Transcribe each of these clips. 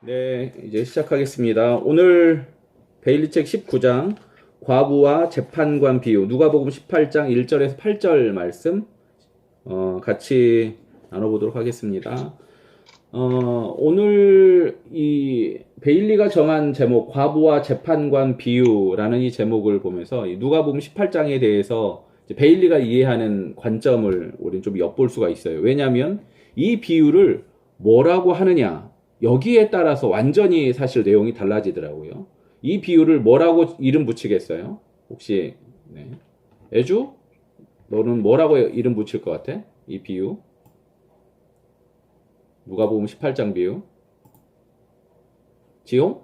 네, 이제 시작하겠습니다. 오늘 베일리 책 19장 과부와 재판관 비유, 누가복음 18장 1절에서 8절 말씀 같이 나눠보도록 하겠습니다. 오늘 이 베일리가 정한 제목 과부와 재판관 비유라는 이 제목을 보면서 이 누가복음 18장에 대해서 이제 베일리가 이해하는 관점을 우리는 좀 엿볼 수가 있어요. 왜냐하면 이 비유를 뭐라고 하느냐 여기에 따라서 완전히 사실 내용이 달라지더라고요. 이 비유를 뭐라고 이름 붙이겠어요? 혹시 네. 애주? 너는 뭐라고 이름 붙일 것 같아? 이 비유? 누가복음 18장 비유? 지용?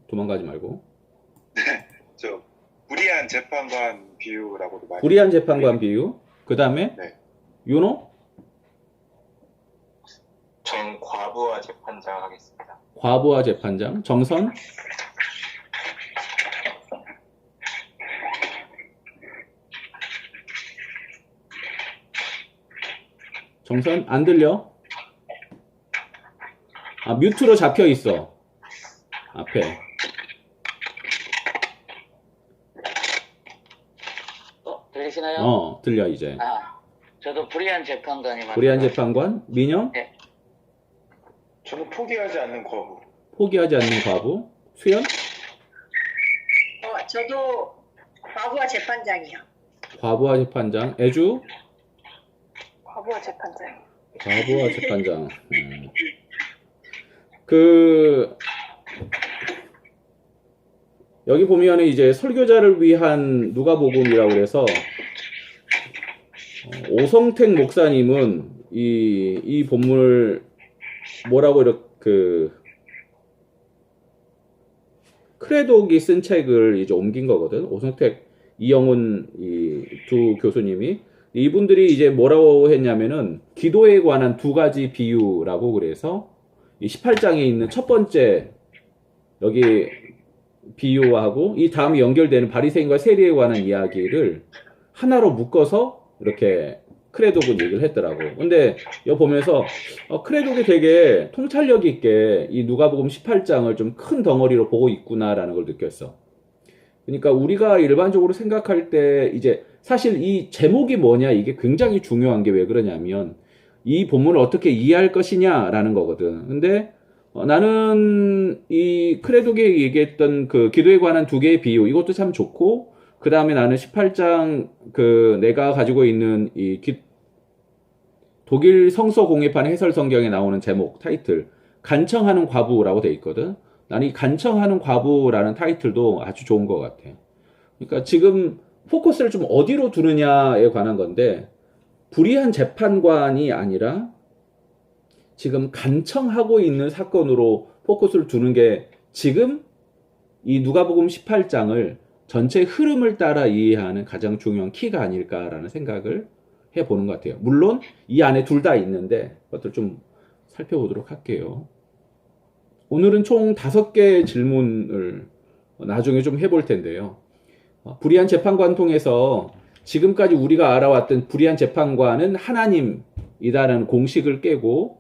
도망가지 말고. 저 불의한 재판관 비유라고도 많이. 불의한 재판관 비유. 그 다음에 네. 윤호? 전 과부와 재판장 하겠습니다. 과부와 재판장. 정선? 정선 안 들려? 아, 뮤트로 잡혀 있어. 앞에. 들리시나요? 들려 이제. 저도 불의한 재판관이 불의한 재판관. 민영? 네. 저는 포기하지 않는 과부. 포기하지 않는 과부. 수연? 저도 과부와 재판장이요. 과부와 재판장. 애주? 과부와 재판장. 과부와 재판장. 여기 보면은 이제 설교자를 위한 누가복음이라고 그래서 오성택 목사님은 이 본문을 뭐라고 이렇게 크레독이 쓴 책을 이제 옮긴 거거든. 오성택, 이영훈 이 두 교수님이 이분들이 이제 뭐라고 했냐면은 기도에 관한 두 가지 비유라고 그래서 이 18장에 있는 첫 번째 여기 비유하고 이 다음에 연결되는 바리새인과 세리에 관한 이야기를 하나로 묶어서 이렇게 크레독은 얘기를 했더라고. 근데 여기 보면서 크레독이 되게 통찰력 있게 이 누가복음 18장을 좀 큰 덩어리로 보고 있구나라는 걸 느꼈어. 그러니까 우리가 일반적으로 생각할 때 이제 사실 이 제목이 뭐냐 이게 굉장히 중요한 게 왜 그러냐면 이 본문을 어떻게 이해할 것이냐라는 거거든. 근데 나는 이 크레독이 얘기했던 그 기도에 관한 두 개의 비유 이것도 참 좋고 그 다음에 나는 18장 내가 가지고 있는 독일 성서 공예판 해설 성경에 나오는 제목 타이틀 간청하는 과부라고 돼 있거든. 나는 이 간청하는 과부라는 타이틀도 아주 좋은 것 같아. 그러니까 지금 포커스를 좀 어디로 두느냐에 관한 건데 불의한 재판관이 아니라 지금 간청하고 있는 사건으로 포커스를 두는 게 지금 이 누가복음 18장을 전체 흐름을 따라 이해하는 가장 중요한 키가 아닐까라는 생각을 해보는 것 같아요. 물론 이 안에 둘 다 있는데 그것들 좀 살펴보도록 할게요. 오늘은 총 5개의 질문을 나중에 좀 해볼 텐데요. 불의한 재판관 통해서 지금까지 우리가 알아왔던 불의한 재판관은 하나님이다라는 공식을 깨고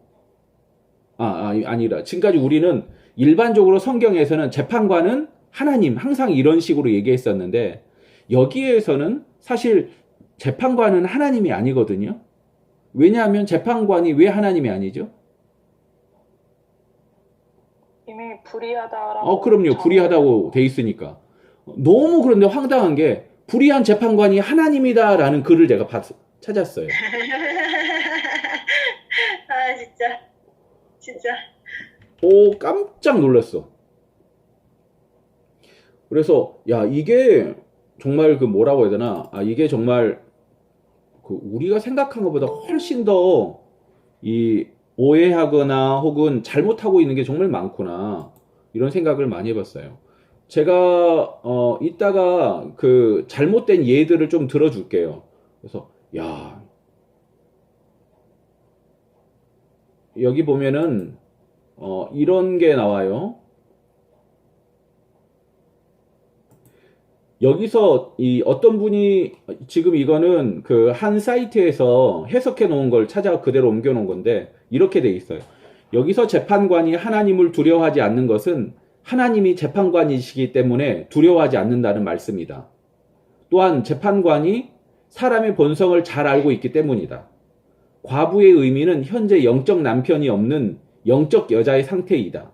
아니라 지금까지 우리는 일반적으로 성경에서는 재판관은 하나님 항상 이런 식으로 얘기했었는데 여기에서는 사실 재판관은 하나님이 아니거든요. 왜냐하면 재판관이 왜 하나님이 아니죠? 이미 불의하다라고. 그럼요. 불의하다고 돼 있으니까. 너무 그런데 황당한 게 불의한 재판관이 하나님이다라는 글을 제가 찾았어요. 진짜. 깜짝 놀랐어. 그래서 야 이게 정말 뭐라고 해야 되나? 이게 정말 우리가 생각한 것보다 훨씬 더 오해하거나 혹은 잘못하고 있는 게 정말 많구나 이런 생각을 많이 해봤어요. 제가 이따가 잘못된 예들을 좀 들어줄게요. 그래서 야 여기 보면은 이런 게 나와요. 여기서 어떤 분이 지금 이거는 한 사이트에서 해석해 놓은 걸 찾아 그대로 옮겨 놓은 건데 이렇게 돼 있어요. 여기서 재판관이 하나님을 두려워하지 않는 것은 하나님이 재판관이시기 때문에 두려워하지 않는다는 말씀이다. 또한 재판관이 사람의 본성을 잘 알고 있기 때문이다. 과부의 의미는 현재 영적 남편이 없는 영적 여자의 상태이다.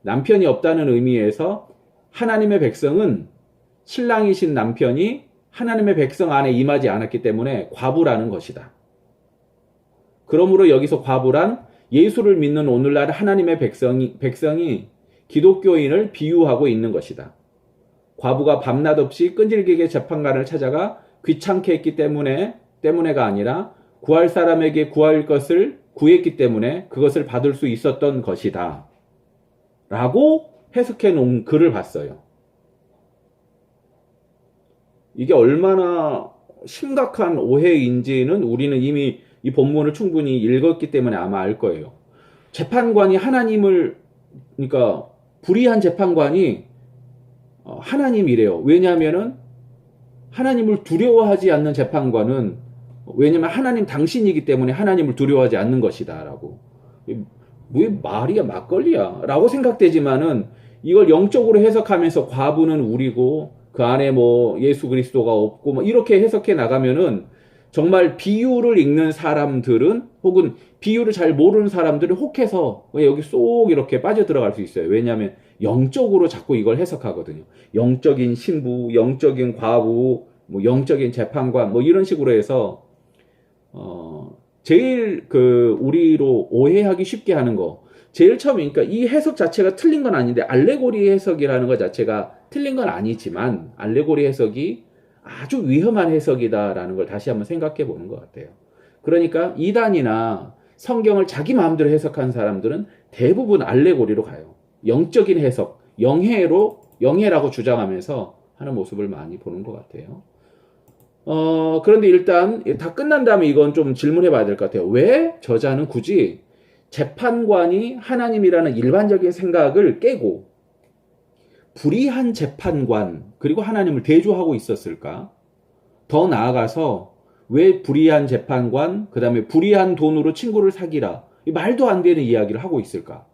남편이 없다는 의미에서 하나님의 백성은 신랑이신 남편이 하나님의 백성 안에 임하지 않았기 때문에 과부라는 것이다. 그러므로 여기서 과부란 예수를 믿는 오늘날 하나님의 백성이 기독교인을 비유하고 있는 것이다. 과부가 밤낮 없이 끈질기게 재판관을 찾아가 귀찮게 했기 때문에가 아니라 구할 사람에게 구할 것을 구했기 때문에 그것을 받을 수 있었던 것이다. 라고 해석해 놓은 글을 봤어요. 이게 얼마나 심각한 오해인지는 우리는 이미 이 본문을 충분히 읽었기 때문에 아마 알 거예요. 재판관이 그러니까 불의한 재판관이 하나님이래요. 왜냐하면은 하나님을 두려워하지 않는 재판관은 왜냐면 하나님 당신이기 때문에 하나님을 두려워하지 않는 것이다 라고. 왜 말이야 막걸리야 라고 생각되지만은 이걸 영적으로 해석하면서 과부는 우리고 그 안에 뭐 예수 그리스도가 없고 뭐 이렇게 해석해 나가면은 정말 비유를 읽는 사람들은 혹은 비유를 잘 모르는 사람들은 혹해서 여기 쏙 이렇게 빠져들어갈 수 있어요. 왜냐하면 영적으로 자꾸 이걸 해석하거든요. 영적인 신부, 영적인 과부, 뭐 영적인 재판관 뭐 이런 식으로 해서 제일 우리로 오해하기 쉽게 하는 거 제일 처음에 그러니까 이 해석 자체가 틀린 건 아닌데 알레고리 해석이라는 것 자체가 틀린 건 아니지만 알레고리 해석이 아주 위험한 해석이다라는 걸 다시 한번 생각해 보는 것 같아요. 그러니까 이단이나 성경을 자기 마음대로 해석한 사람들은 대부분 알레고리로 가요. 영적인 해석, 영해라고 주장하면서 하는 모습을 많이 보는 것 같아요. 그런데 일단 다 끝난 다음에 이건 좀 질문해 봐야 될 것 같아요. 왜 저자는 굳이 재판관이 하나님이라는 일반적인 생각을 깨고 불의한 재판관 그리고 하나님을 대조하고 있었을까? 더 나아가서 왜 불의한 재판관 그 다음에 불의한 돈으로 친구를 사귀라 말도 안 되는 이야기를 하고 있을까?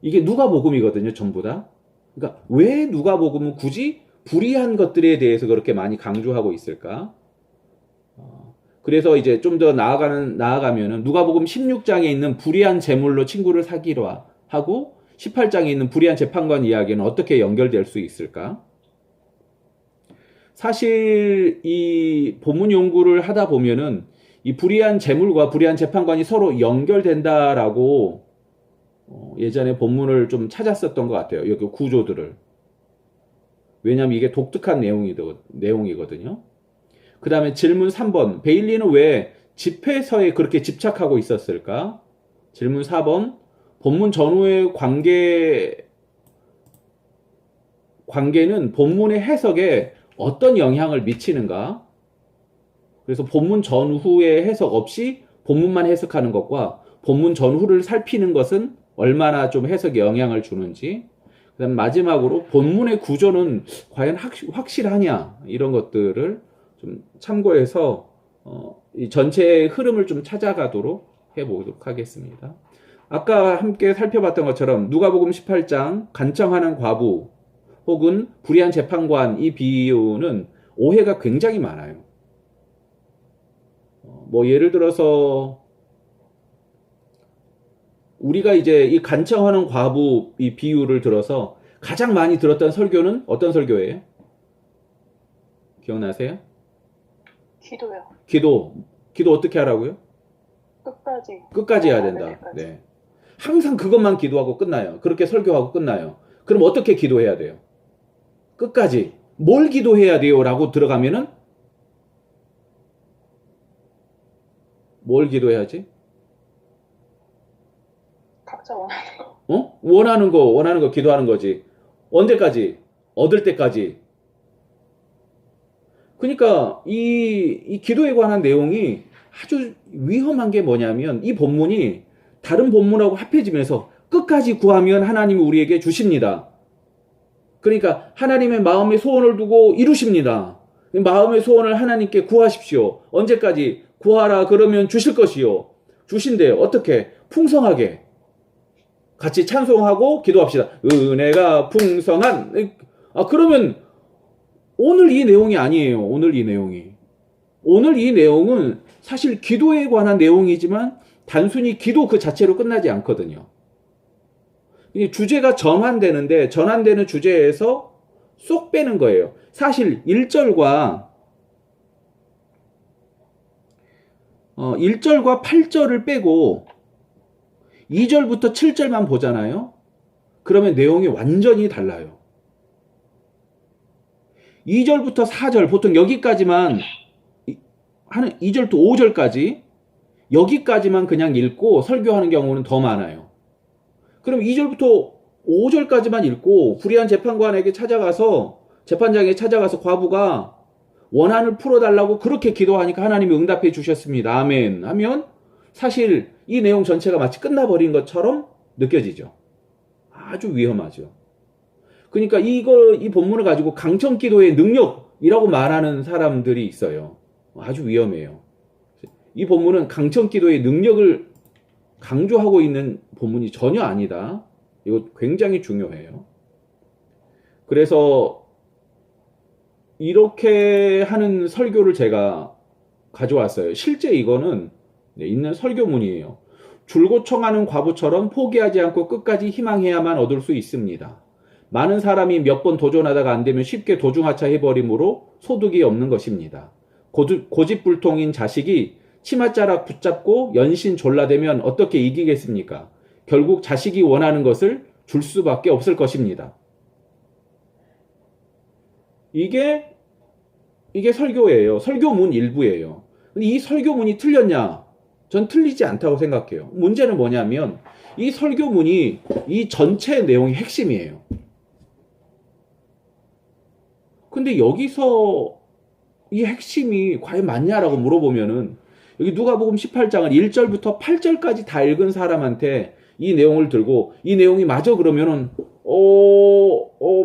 이게 누가복음이거든요. 전부 다. 그러니까 왜 누가복음은 굳이 불의한 것들에 대해서 그렇게 많이 강조하고 있을까? 그래서 이제 좀 더 나아가면은 누가복음 16장에 있는 불의한 재물로 친구를 사귀라 하고 18장에 있는 불의한 재판관 이야기는 어떻게 연결될 수 있을까? 사실 이 본문 연구를 하다 보면은 이 불의한 재물과 불의한 재판관이 서로 연결된다라고 예전에 본문을 좀 찾았었던 것 같아요. 여기 구조들을. 왜냐하면 이게 독특한 내용이거든요. 그 다음에 질문 3번. 베일리는 왜 집회서에 그렇게 집착하고 있었을까? 질문 4번. 본문 전후의 관계는 본문의 해석에 어떤 영향을 미치는가? 그래서 본문 전후의 해석 없이 본문만 해석하는 것과 본문 전후를 살피는 것은 얼마나 좀 해석에 영향을 주는지. 그 다음 마지막으로 본문의 구조는 과연 확실하냐? 이런 것들을 좀 참고해서 이 전체의 흐름을 좀 찾아가도록 해보도록 하겠습니다. 아까 함께 살펴봤던 것처럼 누가복음 18장 간청하는 과부 혹은 불의한 재판관 이 비유는 오해가 굉장히 많아요. 뭐 예를 들어서 우리가 이제 이 간청하는 과부 이 비유를 들어서 가장 많이 들었던 설교는 어떤 설교예요? 기억나세요? 기도요. 기도 어떻게 하라고요? 끝까지 해야 된다. 네. 항상 그것만 기도하고 끝나요. 그렇게 설교하고 끝나요. 그럼 어떻게 기도해야 돼요? 끝까지. 뭘 기도해야 돼요? 라고 들어가면은 뭘 기도해야지? 각자 원하는 거. 원하는 거 기도하는 거지. 언제까지? 얻을 때까지. 그러니까 이 기도에 관한 내용이 아주 위험한 게 뭐냐면 이 본문이 다른 본문하고 합해지면서 끝까지 구하면 하나님이 우리에게 주십니다. 그러니까 하나님의 마음의 소원을 두고 이루십니다. 마음의 소원을 하나님께 구하십시오. 언제까지? 구하라 그러면 주실 것이요. 주신대요. 어떻게? 풍성하게. 같이 찬송하고 기도합시다. 은혜가 풍성한. 그러면 오늘 이 내용이 아니에요. 오늘 이 내용이. 오늘 이 내용은 사실 기도에 관한 내용이지만 단순히 기도 그 자체로 끝나지 않거든요. 이 주제가 전환되는데 전환되는 주제에서 쏙 빼는 거예요. 사실 1절과 8절을 빼고 2절부터 7절만 보잖아요. 그러면 내용이 완전히 달라요. 2절부터 4절, 보통 여기까지만, 하는 2절부터 5절까지, 여기까지만 그냥 읽고 설교하는 경우는 더 많아요. 그럼 2절부터 5절까지만 읽고, 불의한 재판관에게 찾아가서, 재판장에게 찾아가서 과부가 원한을 풀어달라고 그렇게 기도하니까 하나님이 응답해 주셨습니다. 아멘. 하면, 사실 이 내용 전체가 마치 끝나버린 것처럼 느껴지죠. 아주 위험하죠. 그러니까 이 본문을 가지고 강청 기도의 능력이라고 말하는 사람들이 있어요. 아주 위험해요. 이 본문은 강청 기도의 능력을 강조하고 있는 본문이 전혀 아니다. 이거 굉장히 중요해요. 그래서 이렇게 하는 설교를 제가 가져왔어요. 실제 이거는 있는 설교문이에요. 줄고청하는 과부처럼 포기하지 않고 끝까지 희망해야만 얻을 수 있습니다. 많은 사람이 몇 번 도전하다가 안 되면 쉽게 도중하차 해버림으로 소득이 없는 것입니다. 고집불통인 자식이 치맛자락 붙잡고 연신 졸라대면 어떻게 이기겠습니까? 결국 자식이 원하는 것을 줄 수밖에 없을 것입니다. 이게 설교예요. 설교문 일부예요. 근데 이 설교문이 틀렸냐? 전 틀리지 않다고 생각해요. 문제는 뭐냐면 이 설교문이 이 전체 내용의 핵심이에요. 근데 여기서 이 핵심이 과연 맞냐라고 물어보면은 여기 누가복음 18장을 1절부터 8절까지 다 읽은 사람한테 이 내용을 들고 이 내용이 맞아 그러면은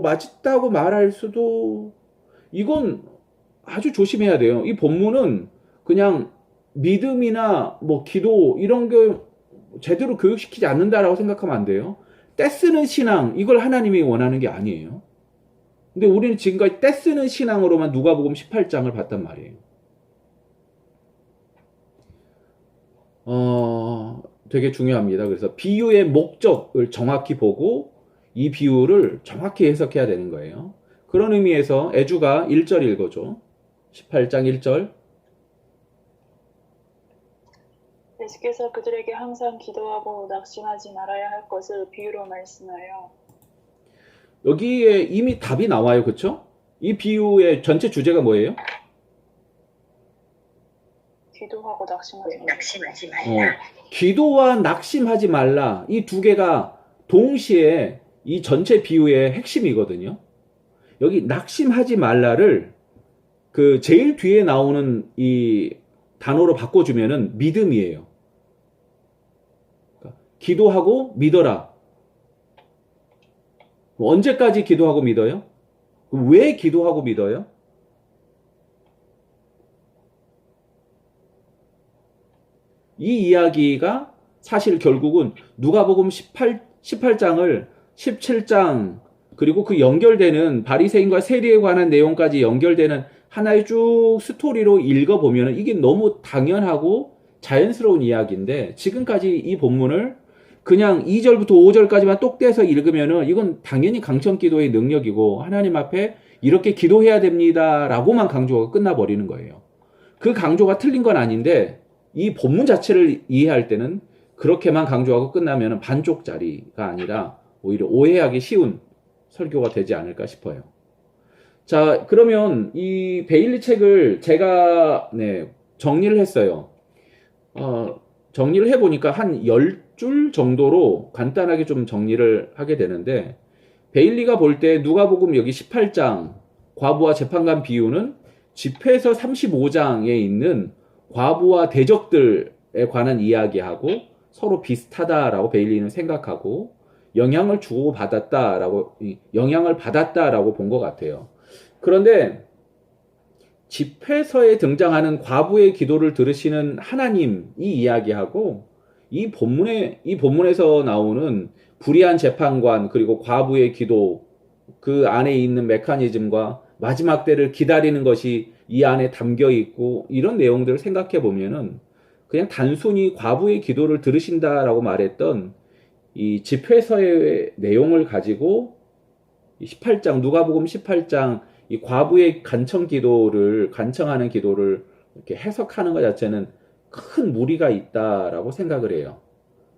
맞다고 말할 수도, 이건 아주 조심해야 돼요. 이 본문은 그냥 믿음이나 뭐 기도 이런 게 제대로 교육시키지 않는다라고 생각하면 안 돼요. 떼쓰는 신앙, 이걸 하나님이 원하는 게 아니에요. 근데 우리는 지금까지 떼쓰는 신앙으로만 누가복음 18장을 봤단 말이에요. 되게 중요합니다. 그래서 비유의 목적을 정확히 보고 이 비유를 정확히 해석해야 되는 거예요. 그런 의미에서 애주가 1절 읽어줘. 18장 1절. 예수께서 그들에게 항상 기도하고 낙심하지 말아야 할 것을 비유로 말씀하여. 여기에 이미 답이 나와요. 그쵸? 이 비유의 전체 주제가 뭐예요? 기도하고 낙심하지 말아야. 기도와 낙심하지 말라. 이 두 개가 동시에 이 전체 비유의 핵심이거든요. 여기 낙심하지 말라를 그 제일 뒤에 나오는 이 단어로 바꿔주면은 믿음이에요. 그러니까 기도하고 믿어라. 언제까지 기도하고 믿어요? 왜 기도하고 믿어요? 이 이야기가 사실 결국은 누가복음 18장을 17장 그리고 그 연결되는 바리새인과 세리에 관한 내용까지 연결되는 하나의 쭉 스토리로 읽어보면 이게 너무 당연하고 자연스러운 이야기인데, 지금까지 이 본문을 그냥 2절부터 5절까지만 똑 떼서 읽으면은 이건 당연히 강청기도의 능력이고 하나님 앞에 이렇게 기도해야 됩니다 라고만 강조가 끝나버리는 거예요. 그 강조가 틀린 건 아닌데 이 본문 자체를 이해할 때는 그렇게만 강조하고 끝나면 반쪽짜리가 아니라 오히려 오해하기 쉬운 설교가 되지 않을까 싶어요. 자, 그러면 이 베일리 책을 제가 정리를 했어요. 정리를 해보니까 한 10줄 정도로 간단하게 좀 정리를 하게 되는데, 베일리가 볼 때 누가복음 여기 18장 과부와 재판관 비유는 집회서 35장에 있는 과부와 대적들에 관한 이야기하고 서로 비슷하다라고 베일리는 생각하고 영향을 받았다라고 본 것 같아요. 그런데 집회서에 등장하는 과부의 기도를 들으시는 하나님 이 이야기하고 이 본문에서 나오는 불의한 재판관 그리고 과부의 기도 그 안에 있는 메커니즘과 마지막 때를 기다리는 것이 이 안에 담겨 있고 이런 내용들을 생각해 보면은 그냥 단순히 과부의 기도를 들으신다라고 말했던 이 집회서의 내용을 가지고 18장 누가복음 18장 이 과부의 간청하는 기도를 이렇게 해석하는 것 자체는 큰 무리가 있다라고 생각을 해요.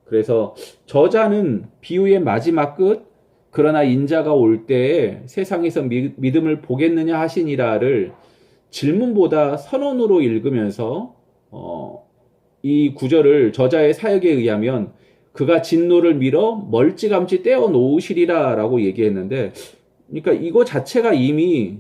그래서 저자는 비유의 마지막 끝 그러나 인자가 올 때에 세상에서 믿음을 보겠느냐 하시니라를 질문보다 선언으로 읽으면서 이 구절을 저자의 사역에 의하면 그가 진노를 밀어 멀찌감치 떼어 놓으시리라 라고 얘기했는데, 그러니까 이거 자체가 이미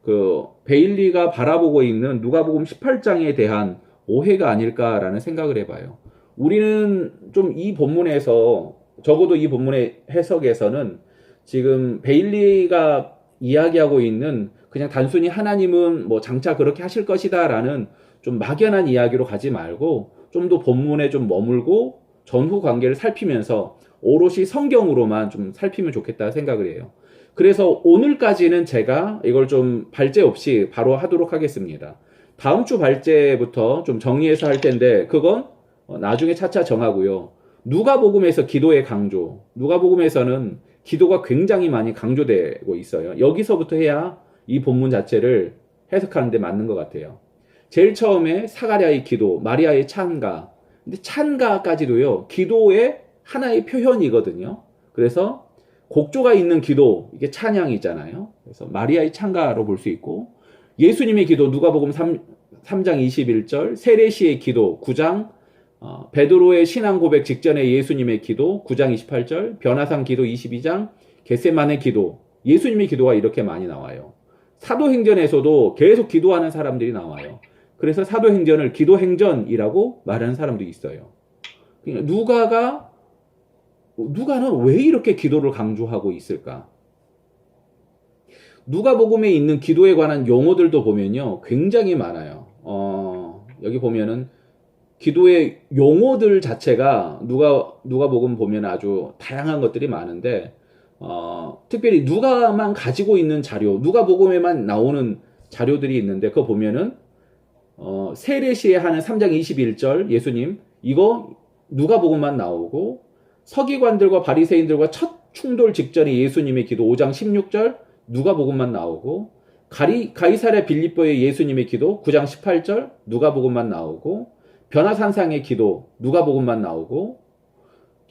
그 베일리가 바라보고 있는 누가복음 18장에 대한 오해가 아닐까라는 생각을 해봐요. 우리는 좀 이 본문에서 적어도 이 본문의 해석에서는 지금 베일리가 이야기하고 있는 그냥 단순히 하나님은 뭐 장차 그렇게 하실 것이다라는 좀 막연한 이야기로 가지 말고 좀 더 본문에 좀 머물고 전후 관계를 살피면서 오롯이 성경으로만 좀 살피면 좋겠다 생각을 해요. 그래서 오늘까지는 제가 이걸 좀 발제 없이 바로 하도록 하겠습니다. 다음 주 발제부터 좀 정리해서 할 텐데 그건 나중에 차차 정하고요. 누가복음에서 기도의 강조, 누가복음에서는 기도가 굉장히 많이 강조되고 있어요. 여기서부터 해야 이 본문 자체를 해석하는 데 맞는 것 같아요. 제일 처음에 사가랴의 기도, 마리아의 찬가. 근데 찬가까지도요, 기도의 하나의 표현이거든요. 그래서 곡조가 있는 기도, 이게 찬양이잖아요. 그래서 마리아의 찬가로 볼 수 있고, 예수님의 기도, 누가복음 3장 21절, 세례시의 기도, 9장, 베드로의 신앙 고백 직전에 예수님의 기도, 9장 28절, 변화산 기도 22장, 겟세마네 기도, 예수님의 기도가 이렇게 많이 나와요. 사도행전에서도 계속 기도하는 사람들이 나와요. 그래서 사도행전을 기도행전이라고 말하는 사람도 있어요. 누가는 왜 이렇게 기도를 강조하고 있을까? 누가복음에 있는 기도에 관한 용어들도 보면요, 굉장히 많아요. 여기 보면은 기도의 용어들 자체가 누가복음 보면 아주 다양한 것들이 많은데, 특별히 누가만 가지고 있는 자료, 누가복음에만 나오는 자료들이 있는데, 그거 보면은 세례시에 하는 3장 21절 예수님, 이거 누가복음만 나오고, 서기관들과 바리새인들과 첫 충돌 직전에 예수님의 기도 5장 16절 누가복음만 나오고, 가이사랴 빌립보의 예수님의 기도 9장 18절 누가복음만 나오고, 변화산상의 기도 누가복음만 나오고,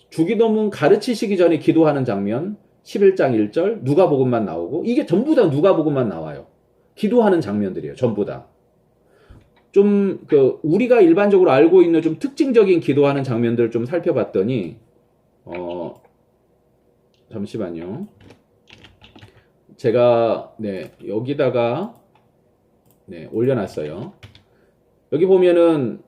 주기도문 가르치시기 전에 기도하는 장면 11장 1절 누가복음만 나오고, 이게 전부 다 누가복음만 나와요. 기도하는 장면들이에요. 전부 다. 좀 우리가 일반적으로 알고 있는 좀 특징적인 기도하는 장면들을 좀 살펴봤더니, 잠시만요. 제가 여기다가 올려놨어요. 여기 보면은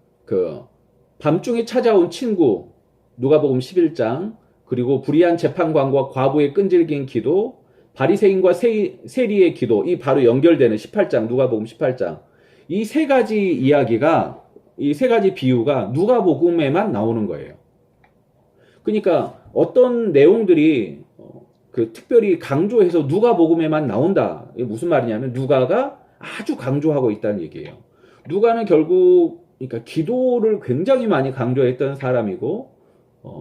밤중에 찾아온 친구 누가복음 11장, 그리고 불의한 재판관과 과부의 끈질긴 기도, 바리새인과 세리의 기도, 이 바로 연결되는 18장 누가복음 18장, 이 세 가지 이야기가, 이 세 가지 비유가 누가복음에만 나오는 거예요. 그러니까 어떤 내용들이 특별히 강조해서 누가복음에만 나온다. 이게 무슨 말이냐면 누가가 아주 강조하고 있다는 얘기예요. 누가는 결국 그러니까 기도를 굉장히 많이 강조했던 사람이고,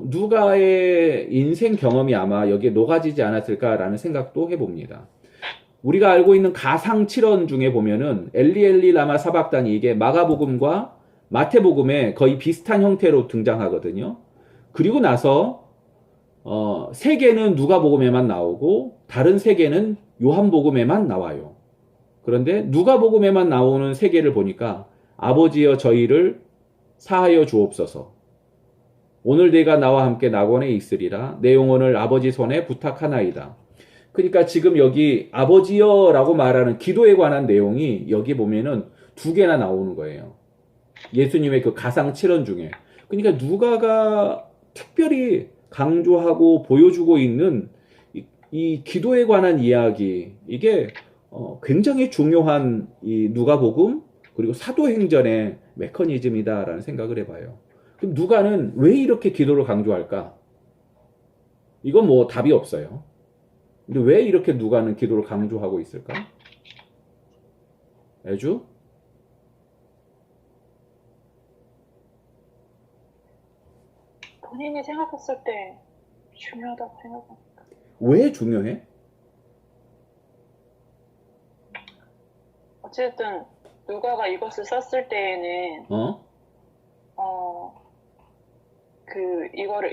누가의 인생 경험이 아마 여기에 녹아지지 않았을까라는 생각도 해봅니다. 우리가 알고 있는 가상칠언 중에 보면은 엘리 라마 사박다니, 이게 마가복음과 마태복음에 거의 비슷한 형태로 등장하거든요. 그리고 나서 세 개는 누가복음에만 나오고 다른 세 개는 요한복음에만 나와요. 그런데 누가복음에만 나오는 세 개를 보니까 아버지여 저희를 사하여 주옵소서, 오늘 내가 나와 함께 낙원에 있으리라, 내 영혼을 아버지 손에 부탁하나이다. 그러니까 지금 여기 아버지여 라고 말하는 기도에 관한 내용이 여기 보면은 두 개나 나오는 거예요. 예수님의 그 가상 7원 중에. 그러니까 누가가 특별히 강조하고 보여주고 있는 이 기도에 관한 이야기, 이게 굉장히 중요한 이 누가복음 그리고 사도행전의 메커니즘이다라는 생각을 해봐요. 그럼 누가는 왜 이렇게 기도를 강조할까? 이건 뭐 답이 없어요. 근데 왜 이렇게 누가는 기도를 강조하고 있을까? 애주? 본인이 생각했을 때 중요하다고 생각합니다. 왜 중요해? 어쨌든 누가가 이것을 썼을 때에는 이거를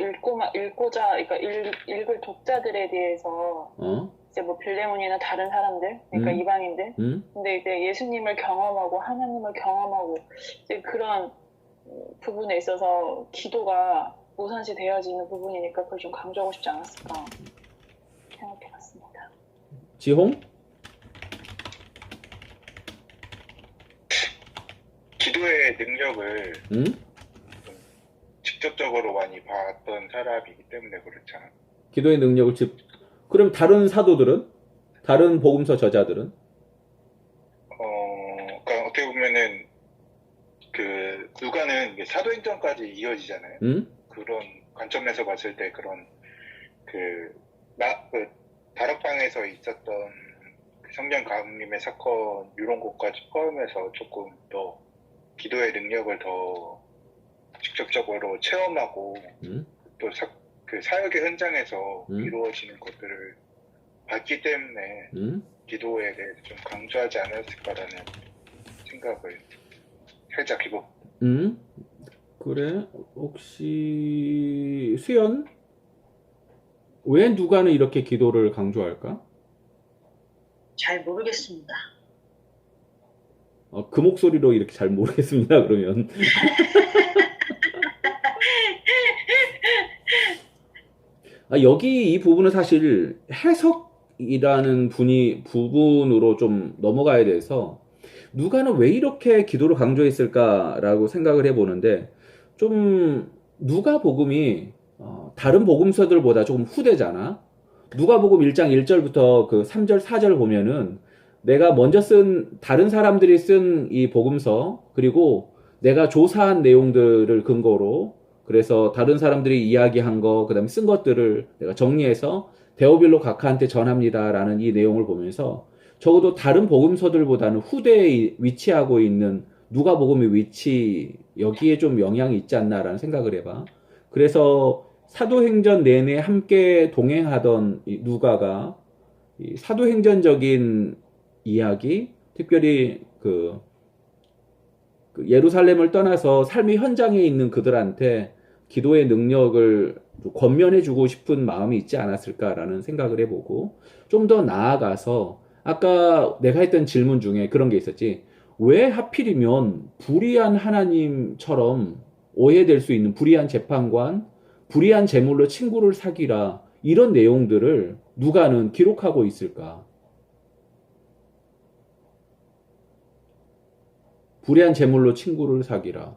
읽고자, 그러니까 읽을 독자들에 대해서 이제 뭐 빌레몬이나 다른 사람들, 그러니까 이방인들, 근데 이제 예수님을 경험하고 하나님을 경험하고 이제 그런 부분에 있어서 기도가 우선시 되어지는 부분이니까 그걸 좀 강조하고 싶지 않았을까 생각해봤습니다. 지홍? 기도의 능력을 응? 직접적으로 많이 봤던 사람이기 때문에 그렇잖아. 기도의 능력을 그럼 다른 사도들은? 다른 복음서 저자들은? 그러니까 어떻게 보면은 그 누가는 이게 사도행전까지 이어지잖아요. 응? 그런 관점에서 봤을 때 그런 그 다락방에서 있었던 그 성령 강림의 사건 이런 것까지 포함해서 조금 더 기도의 능력을 더 직접적으로 체험하고 또 그 사역의 현장에서 이루어지는 것들을 봤기 때문에 기도에 대해서 좀 강조하지 않았을까라는 생각을 살짝 해봅니다. 그래? 혹시 수연? 왜 누가는 이렇게 기도를 강조할까? 잘 모르겠습니다. 그 목소리로 이렇게 잘 모르겠습니다. 그러면 여기 이 부분은 사실 해석이라는 부분으로 좀 넘어가야 돼서 누가는 왜 이렇게 기도를 강조했을까라고 생각을 해보는데 좀 누가복음이 다른 복음서들보다 조금 후대잖아. 누가복음 1장 1절부터 그 3절 4절 보면은 내가 먼저 쓴 다른 사람들이 쓴 이 복음서 그리고 내가 조사한 내용들을 근거로 그래서 다른 사람들이 이야기한 거 그다음에 쓴 것들을 내가 정리해서 데오빌로 각하한테 전합니다라는 이 내용을 보면서 적어도 다른 복음서들보다는 후대에 위치하고 있는 누가복음의 위치 여기에 좀 영향이 있지 않나라는 생각을 해봐. 그래서 사도행전 내내 함께 동행하던 이 누가가 이 사도행전적인 이야기, 특별히 그 예루살렘을 떠나서 삶의 현장에 있는 그들한테 기도의 능력을 권면해주고 싶은 마음이 있지 않았을까라는 생각을 해보고 좀 더 나아가서 아까 내가 했던 질문 중에 그런 게 있었지. 왜 하필이면 불의한 하나님처럼 오해될 수 있는 불의한 재판관, 불의한 제물로 친구를 사귀라 이런 내용들을 누가는 기록하고 있을까? 불의한 제물로 친구를 사귀라.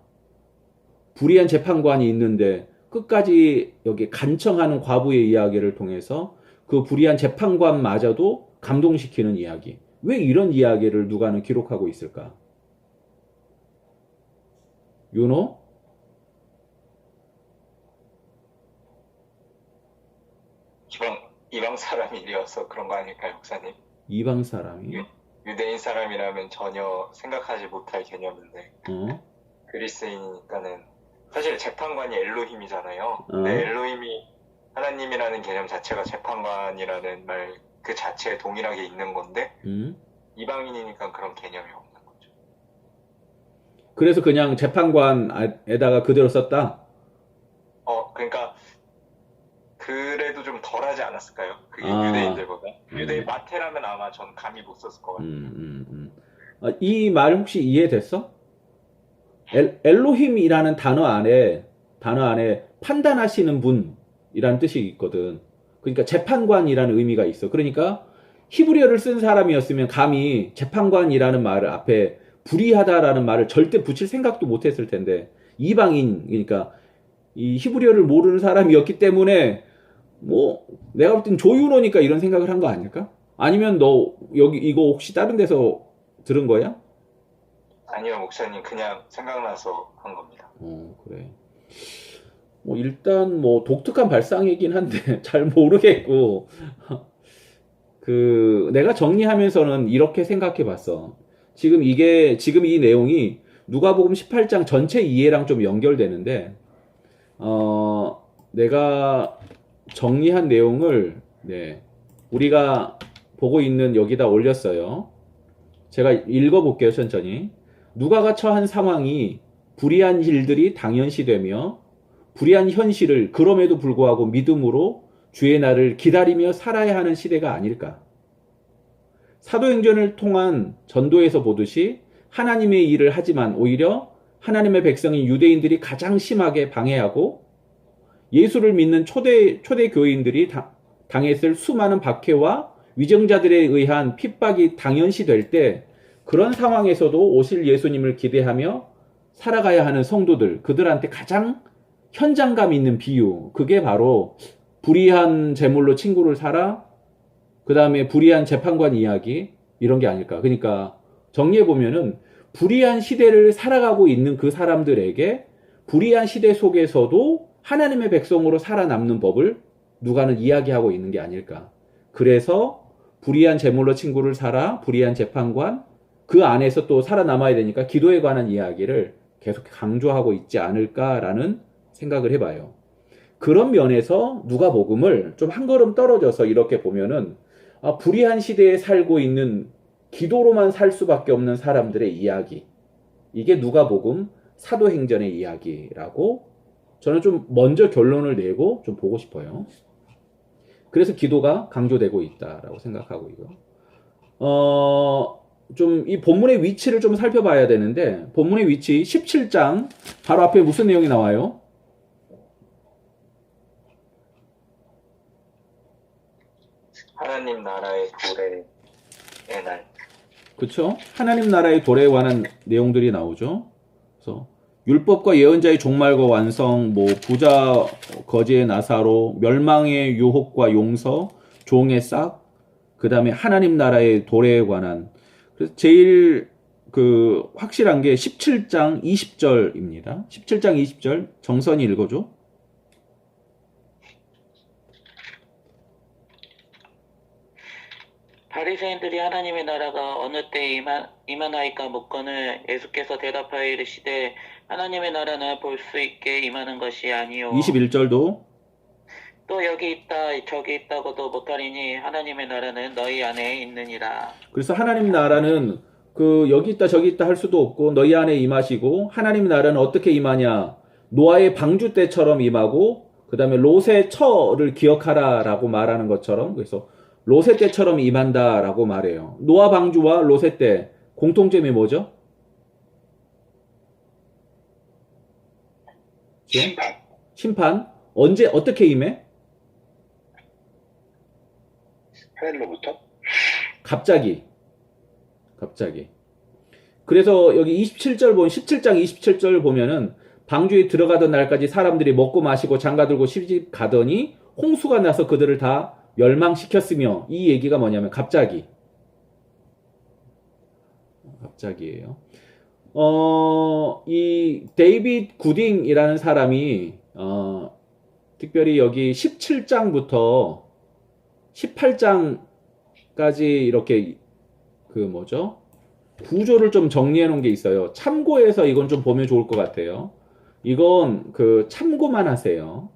불의한 재판관이 있는데 끝까지 여기 간청하는 과부의 이야기를 통해서 그 불의한 재판관마저도 감동시키는 이야기. 왜 이런 이야기를 누가는 기록하고 있을까? 윤호? 이방 사람이어서 그런 거 아닐까요, 목사님? 이방 사람이? 유대인 사람이라면 전혀 생각하지 못할 개념인데 그리스인이니까는 사실 재판관이 엘로힘이잖아요. 근데 엘로힘이 하나님이라는 개념 자체가 재판관이라는 말 그 자체에 동일하게 있는 건데 이방인이니까 그런 개념이 없는 거죠. 그래서 그냥 재판관에다가 그대로 썼다? 그러니까 그래도 좀 덜하지 않았을까요? 그게 유대인들보다. 유대인 마태라면 아마 전 감히 못 썼을 것 같아요. 이 말 혹시 이해됐어? 엘로힘이라는 단어 안에 판단하시는 분이라는 뜻이 있거든. 그러니까 재판관이라는 의미가 있어. 그러니까 히브리어를 쓴 사람이었으면 감히 재판관이라는 말을 앞에 불의하다라는 말을 절대 붙일 생각도 못 했을 텐데 이방인, 그러니까 이 히브리어를 모르는 사람이었기 때문에 뭐 내가 볼 땐 조윤호니까 이런 생각을 한 거 아닐까? 아니면 너 여기 이거 혹시 다른 데서 들은 거야? 아니요, 목사님 그냥 생각나서 한 겁니다. 그래. 뭐 일단 뭐 독특한 발상이긴 한데 잘 모르겠고 그 내가 정리하면서는 이렇게 생각해 봤어. 지금 이 내용이 누가복음 18장 전체 이해랑 좀 연결되는데 내가 정리한 내용을 우리가 보고 있는 여기다 올렸어요. 제가 읽어볼게요, 천천히. 누가가 처한 상황이 불의한 일들이 당연시되며 불의한 현실을 그럼에도 불구하고 믿음으로 주의 날을 기다리며 살아야 하는 시대가 아닐까. 사도행전을 통한 전도에서 보듯이 하나님의 일을 하지만 오히려 하나님의 백성인 유대인들이 가장 심하게 방해하고 예수를 믿는 초대 교인들이 당했을 수많은 박해와 위정자들에 의한 핍박이 당연시될 때 그런 상황에서도 오실 예수님을 기대하며 살아가야 하는 성도들, 그들한테 가장 현장감 있는 비유, 그게 바로 불의한 제물로 친구를 사라, 그 다음에 불의한 재판관 이야기, 이런 게 아닐까. 그러니까 정리해보면은 불의한 시대를 살아가고 있는 그 사람들에게 불의한 시대 속에서도 하나님의 백성으로 살아남는 법을 누가는 이야기하고 있는 게 아닐까. 그래서 불의한 제물로 친구를 사라, 불의한 재판관, 그 안에서 또 살아남아야 되니까 기도에 관한 이야기를 계속 강조하고 있지 않을까라는 생각을 해봐요. 그런 면에서 누가복음을 좀 한 걸음 떨어져서 이렇게 보면은 불의한 시대에 살고 있는 기도로만 살 수밖에 없는 사람들의 이야기, 이게 누가복음 사도행전의 이야기라고 저는 좀 먼저 결론을 내고 좀 보고 싶어요. 그래서 기도가 강조되고 있다라고 생각하고 이거. 좀 이 본문의 위치를 좀 살펴봐야 되는데, 본문의 위치 17장 바로 앞에 무슨 내용이 나와요? 하나님 나라의 도래의 날. 그렇죠? 하나님 나라의 도래에 관한 내용들이 나오죠. 그래서 율법과 예언자의 종말과 완성, 뭐 부자 거지의 나사로, 멸망의 유혹과 용서, 종의 싹, 그 다음에 하나님 나라의 도래에 관한. 그래서 제일 그 확실한 게 17장 20절입니다. 17장 20절 정선이 읽어줘. 바리새인들이 하나님의 나라가 어느 때에 임하나이까 묻거늘 예수께서 대답하여 이르시되 하나님의 나라는 볼 수 있게 임하는 것이 아니요 21절도 또 여기 있다 저기 있다고도 못하리니 하나님의 나라는 너희 안에 있느니라. 그래서 하나님 나라는 그 여기 있다 저기 있다 할 수도 없고 너희 안에 임하시고, 하나님 나라는 어떻게 임하냐, 노아의 방주 때처럼 임하고, 그 다음에 롯의 처를 기억하라 라고 말하는 것처럼, 그래서 롯의 때처럼 임한다라고 말해요. 노아 방주와 롯의 때 공통점이 뭐죠? 심판. 언제 어떻게 임해? 하늘로부터? 갑자기. 그래서 여기 17장 27절 보면은 방주에 들어가던 날까지 사람들이 먹고 마시고 장가들고 시집 가더니 홍수가 나서 그들을 다 멸망시켰으며, 이 얘기가 뭐냐면 갑자기예요. 이 데이빗 구딩이라는 사람이 특별히 여기 17장부터 18장까지 이렇게 구조를 좀 정리해 놓은 게 있어요. 참고해서 이건 좀 보면 좋을 것 같아요. 이건 참고만 하세요.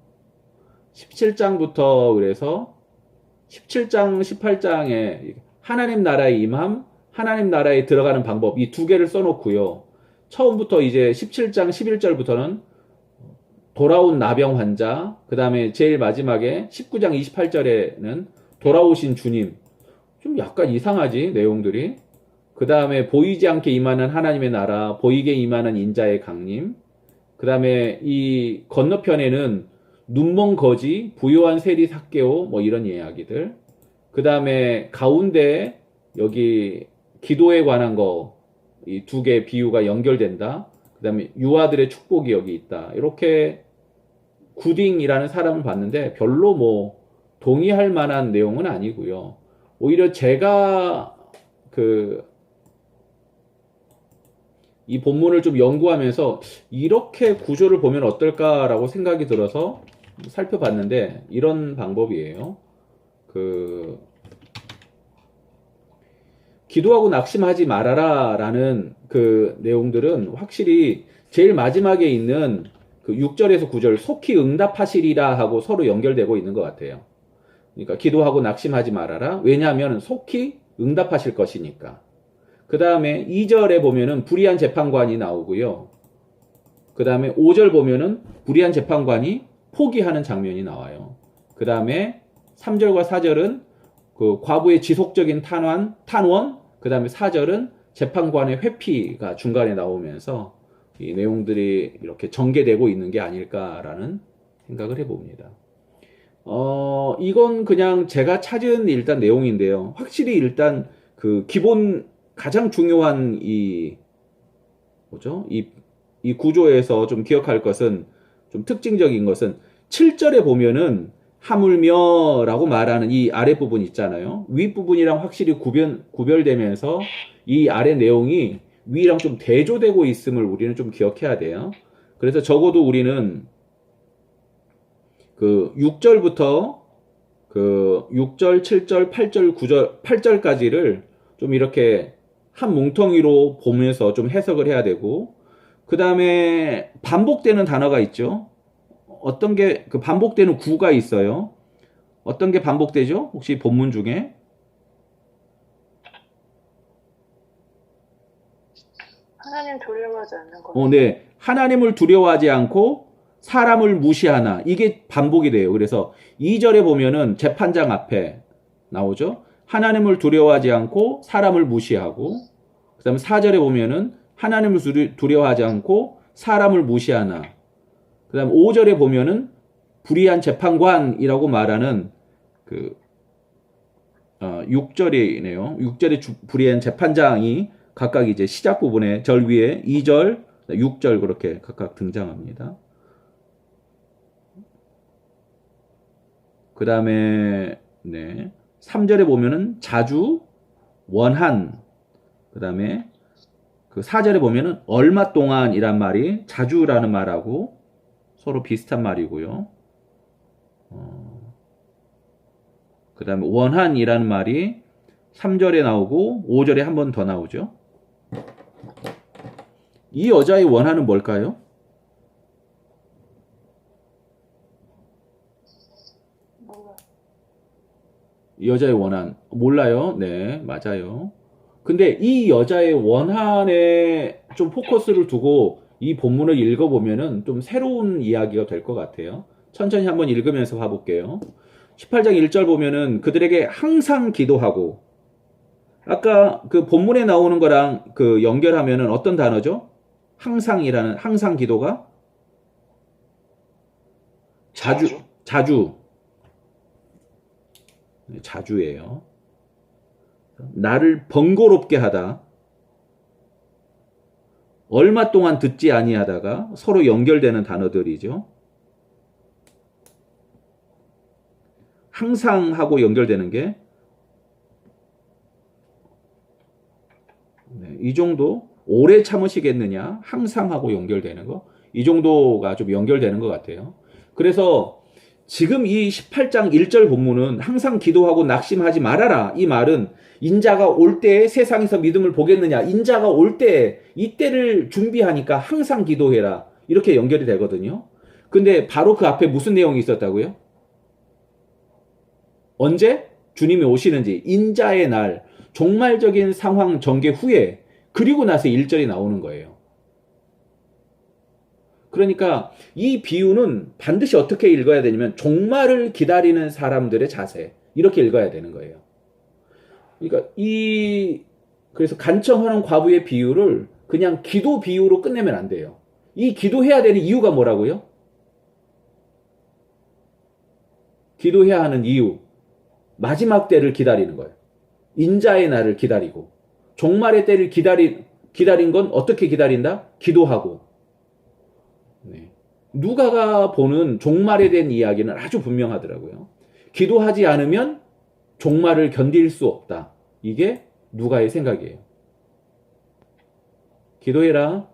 17장부터 그래서 17장, 18장에 하나님 나라의 임함, 하나님 나라에 들어가는 방법, 이 두 개를 써놓고요. 처음부터 이제 17장, 11절부터는 돌아온 나병 환자, 그 다음에 제일 마지막에 19장, 28절에는 돌아오신 주님. 좀 약간 이상하지, 내용들이. 그 다음에 보이지 않게 임하는 하나님의 나라, 보이게 임하는 인자의 강림. 그 다음에 이 건너편에는 눈먼 거지, 부요한 세리 삭개오, 뭐 이런 이야기들. 그 다음에 가운데 여기 기도에 관한 거, 이 두 개의 비유가 연결된다. 그 다음에 유아들의 축복이 여기 있다. 이렇게 구딩이라는 사람을 봤는데 별로 뭐 동의할 만한 내용은 아니고요. 오히려 제가 이 본문을 좀 연구하면서 이렇게 구조를 보면 어떨까라고 생각이 들어서 살펴봤는데 이런 방법이에요. 기도하고 낙심하지 말아라 라는 그 내용들은 확실히 제일 마지막에 있는 그 6절에서 9절 속히 응답하시리라 하고 서로 연결되고 있는 것 같아요. 그러니까 기도하고 낙심하지 말아라. 왜냐하면 속히 응답하실 것이니까. 그 다음에 2절에 보면은 불의한 재판관이 나오고요. 그 다음에 5절 보면은 불의한 재판관이 포기하는 장면이 나와요. 그 다음에 3절과 4절은 그 과부의 지속적인 탄원, 그 다음에 4절은 재판관의 회피가 중간에 나오면서 이 내용들이 이렇게 전개되고 있는 게 아닐까라는 생각을 해봅니다. 이건 그냥 제가 찾은 일단 내용인데요. 확실히 일단 그 기본 가장 중요한 이 구조에서 좀 기억할 것은 좀 특징적인 것은 7절에 보면은 하물며 라고 말하는 이 아랫부분 있잖아요. 윗부분이랑 확실히 구별되면서 이 아래 내용이 위랑 좀 대조되고 있음을 우리는 좀 기억해야 돼요. 그래서 적어도 우리는 그 6절부터 그 6절, 7절, 8절, 9절, 8절까지를 좀 이렇게 한 뭉텅이로 보면서 좀 해석을 해야 되고, 그 다음에 반복되는 단어가 있죠. 어떤 게 그 반복되는 구가 있어요. 어떤 게 반복되죠? 혹시 본문 중에? 하나님 두려워하지 않는 거. 네. 하나님을 두려워하지 않고 사람을 무시하나. 이게 반복이 돼요. 그래서 2절에 보면은 재판장 앞에 나오죠. 하나님을 두려워하지 않고 사람을 무시하고, 그 다음에 4절에 보면은 하나님을 두려워하지 않고 사람을 무시하나. 그 다음에 5절에 보면은 불의한 재판관이라고 말하는 6절이네요. 6절에 불의한 재판장이 각각 이제 시작 부분에 절 위에 2절, 6절 그렇게 각각 등장합니다. 그 다음에 3절에 보면은 자주, 원한, 그 다음에 그 4절에 보면은 얼마 동안이란 말이 자주라는 말하고 서로 비슷한 말이고요. 그 다음에 원한이라는 말이 3절에 나오고 5절에 한 번 더 나오죠. 이 여자의 원한은 뭘까요? 이 여자의 원한 몰라요. 네, 맞아요. 근데 이 여자의 원한에 좀 포커스를 두고 이 본문을 읽어보면은 좀 새로운 이야기가 될 것 같아요. 천천히 한번 읽으면서 봐볼게요. 18장 1절 보면은 그들에게 항상 기도하고, 아까 그 본문에 나오는 거랑 그 연결하면은 어떤 단어죠? 항상이라는, 항상 기도가? 자주예요. 나를 번거롭게 하다. 얼마 동안 듣지 아니하다가 서로 연결되는 단어들이죠. 항상 하고 연결되는 게 이 정도, 오래 참으시겠느냐, 항상 하고 연결되는 거, 이 정도가 좀 연결되는 것 같아요. 그래서 지금 이 18장 1절 본문은 항상 기도하고 낙심하지 말아라, 이 말은 인자가 올 때에 세상에서 믿음을 보겠느냐, 인자가 올 때에 이때를 준비하니까 항상 기도해라, 이렇게 연결이 되거든요. 근데 바로 그 앞에 무슨 내용이 있었다고요? 언제 주님이 오시는지, 인자의 날, 종말적인 상황 전개 후에, 그리고 나서 1절이 나오는 거예요. 그러니까 이 비유는 반드시 어떻게 읽어야 되냐면 종말을 기다리는 사람들의 자세, 이렇게 읽어야 되는 거예요. 그러니까 그래서 간청하는 과부의 비유를 그냥 기도 비유로 끝내면 안 돼요. 이 기도해야 되는 이유가 뭐라고요? 기도해야 하는 이유, 마지막 때를 기다리는 거예요. 인자의 날을 기다리고, 종말의 때를 기다린 건 어떻게 기다린다? 기도하고. 누가가 보는 종말에 대한 이야기는 아주 분명하더라고요. 기도하지 않으면 종말을 견딜 수 없다. 이게 누가의 생각이에요. 기도해라.